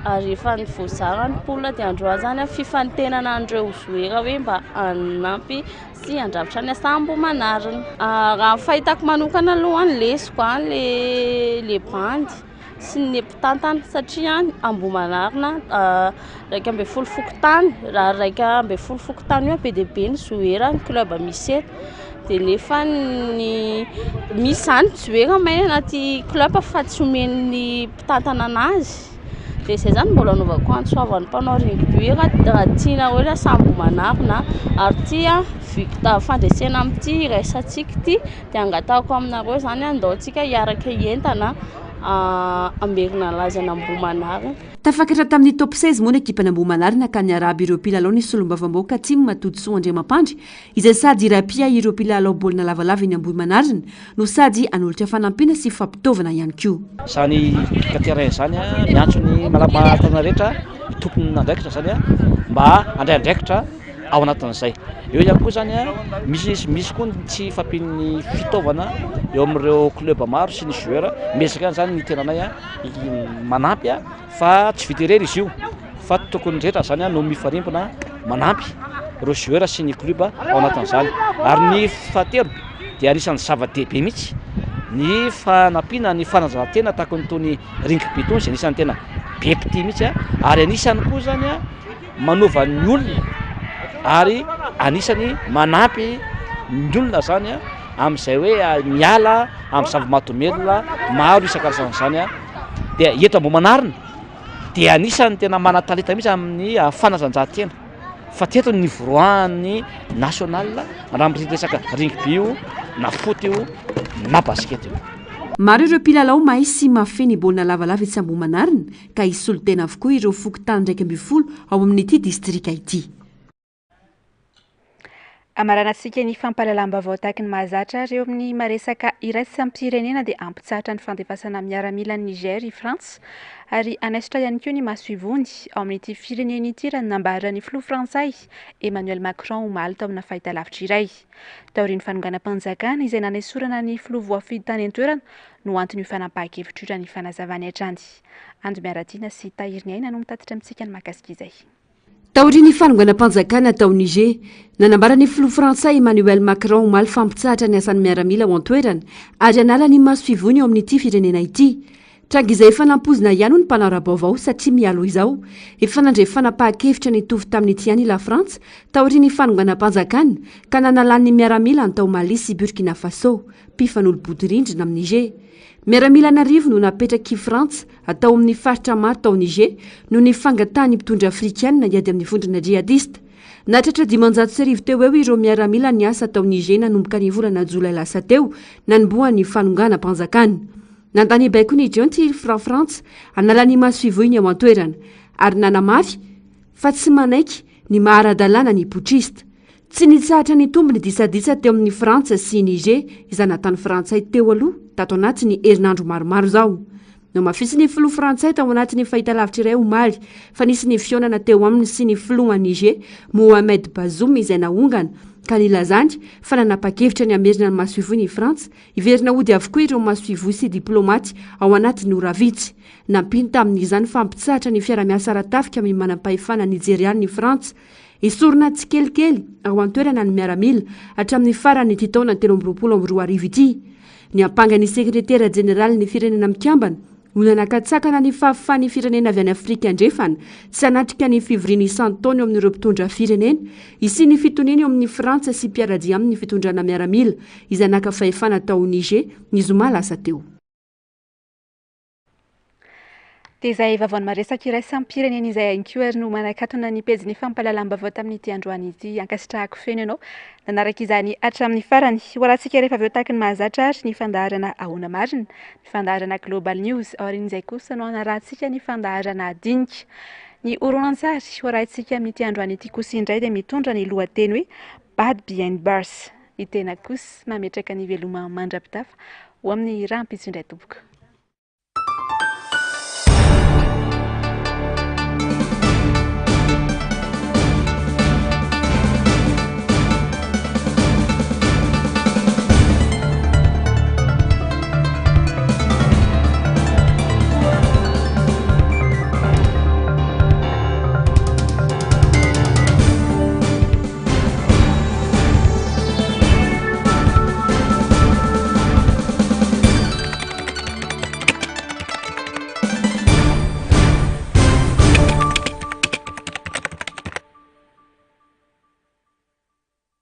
ary efa ny voazara ny pola dia androa zany fifantenana andreo zoera hoe mba anampy sy andravitra ny asa Ambohimanarina. Raha fahitako manokana aloha ny lesiko le bandy sy ny mpitantana satria Ambohimanarina raika ambin'ny folo fokotany raha raika ambin'ny folo fokotany io be dia be ny zoera ny club misy eto dia nefa ny misy zany zoera maina anaty club fa tsy omeny ny mpitantana anazy dia izay zany mbola anaovako antsoavan'ny mpanao rugby raha tiana hoe la sambo manarina ary ty a victa fandresena amin'ity raisantsika ity dia angatahako aminareo zany andaontsika hiaraka hientana amberina lazana Ambohimanarina. Tafakatra tamin'ny top 16 moa ny ekipana Ambohimanarina ka niarahaba ireo mpilalao ny solombavamboaka Timo Matontsoa Andriamampandry izay sady irapia ireo mpilalao baolina lavalava eny Ambohimanarina no sady anolotra fanampiana sy fampitaovana ihany koa. Zany katerrain zany ny antsony malamatana rehetra tompony andraikitra zany mba andray andraikitra ao anatin'izay. Eo ihany koa zany misy koa tsy fampin'ny fitaovana eo amin'ireo club maro sy ny joueur mesaka zany ny tenanay manampy fa tsy vita irery izy io fa tokony rehetra zany no mifarimpona manampy ireo joueur sy ny club ao anatin'izany. Ary ny fahatelo dia anisan'ny zava-dehibe mihitsy ny fanampiana ny fanazaran-tena tahaka nytony rugby tony izay anisan'ny tena be pity mihitsy ary anisan'ny koa zany manova ny olona ary anisany manampy ny olona zany amin'izay hoe miala amin'ny zava-matomelona maro isan-karazany zany dia eto Ambohimanarina dia anisany tena mana-talenta mihitsy amin'ny fanatanjahantena fa teto ny voroan'ny national raha miresaka rugby io na foot io na basket io. Maro ireo mpilalao mahay sy mafy ny baolina lavalava etsy Ambohimanarina ka hisolo tena avokoa ireo fokotany 120 ao amin'ity distrika ity. Amaranantsika ny fampahalalam-baovao tahaka ny mahazatra ireo amin'ny maresaka iraisam-pirenena dia ampitsahatra ny fandefasana miaramila ny Niger i France ary anaisitra ihany koa ny masoivony ao amin'ity firenena ity raha nambarany filoha frantsay Emmanuel Macron omaly tao amina fahitalavitra iray. Taorian'ny fanonganam-panjakana izay nanesorana ny filoha voafidy tany an-toerana no antony io fanapahan-kevitra ny fanazavany hatrany. Ando miaratiana sy Tahiriny Aina no mitatitra amintsika ny mahakasika izay. Taorian'ny fanonganam-panjakana tao Niger nanambarany filoha frantsay Emmanuel Macron omaly fampitsahatra ny asan'ny miaramila ao an-toerana ary anala ny masoivony ao amin'ity firenena ity. Tranga izay efa nampozina ihany ny mpanao ara-baovao satria mialo izao efa nandre fanapahan-kevitra nitovy tamin'ity ihany la Frantsa taorian'ny fanonganam-panjakana ka nanalan'ny miaramila ny tao Mali sy Burkina Faso mpifanolo-bodirindrina amin'ny Niger. Miaramila n'arivo no napetraky Frantsa atao amin'ny faritra maro tao Niger no ny fangatahany mpitondra afrikanina hiady amin'ny vondrona jihadista. Natratra 500 teo eo ireo miaramila ny asa tao Niger nanomboka ny volana Jolay lasa teo nanomboan'ny fanonganam-panjakana. Nandany baiko ny jonty Frantsa anala ny masoivoiny ao an-toerana ary nanamafy fa tsy manaiky ny maharadalàna ny putrista. Tsy nitsahatra ny tombony disadisa teo amin'ny Frantsa sy Niger izay natany frantsay teo aloha tato anatin'ny herinandro maromaro zao. No mafisy ny filoha frantsay tao anatin'ny fahitalavitra iray omaly fa nisy ny fionana teo aminy sy ny filoha Niger Mohamed Bazoum izay naongana ka nilazany fa nanapa-kevitra ny amerina ny masoivoy ny Frantsa iverina ody avokoa ireo masoivoy sy diplomaty ao anatin'ny oravitsy. Nampiny tamin'izany fampitsahatra ny fiara-miasa aratafika amin'ny manam-pahefana nigeriany ny Frantsa. Isorona tsikelikely ao an-toerana ny miaramila hatramin'ny farany ity taona 2022 ity. Ny ampangan'ny sekretera jeneraly ny firenena mikambana no nanakatsakana ny fahafahan'ny firenena avy any Afrika andrefana sy anatrika ny fivoriany isan-taona eo amin'ireo mpitondra firenena isy ny fitoniana eo amin'ny Frantsa sy mpiaradia amin'ny fitondrana miaramila izay naka fahefana tao Niger ny zoma lasa teo. Dia izay vavaony maresaka iraisam-pirenena izay ankoa ary no manakatona ny pejy ny fampahalalam-baovao tamin'ity androany ity ankasitrahako feno ianao nanaraka izany hatramin'ny farany hoaratsika rehefa avy eo tahaka ny mahazatra ary ny fandaharana ahoana marina ny fandaharana Global News aorin'izay kosa no anarahantsika ny fandaharana adinika ny horonan-tsary hoarahintsika amin'ity androany ity kosa indray dia mitondra ny lohateny hoe Bad Behind Bars ny tena kosa mametraka ny veloma mandrapitafa ho amin'ny rahampitso indray tompoko.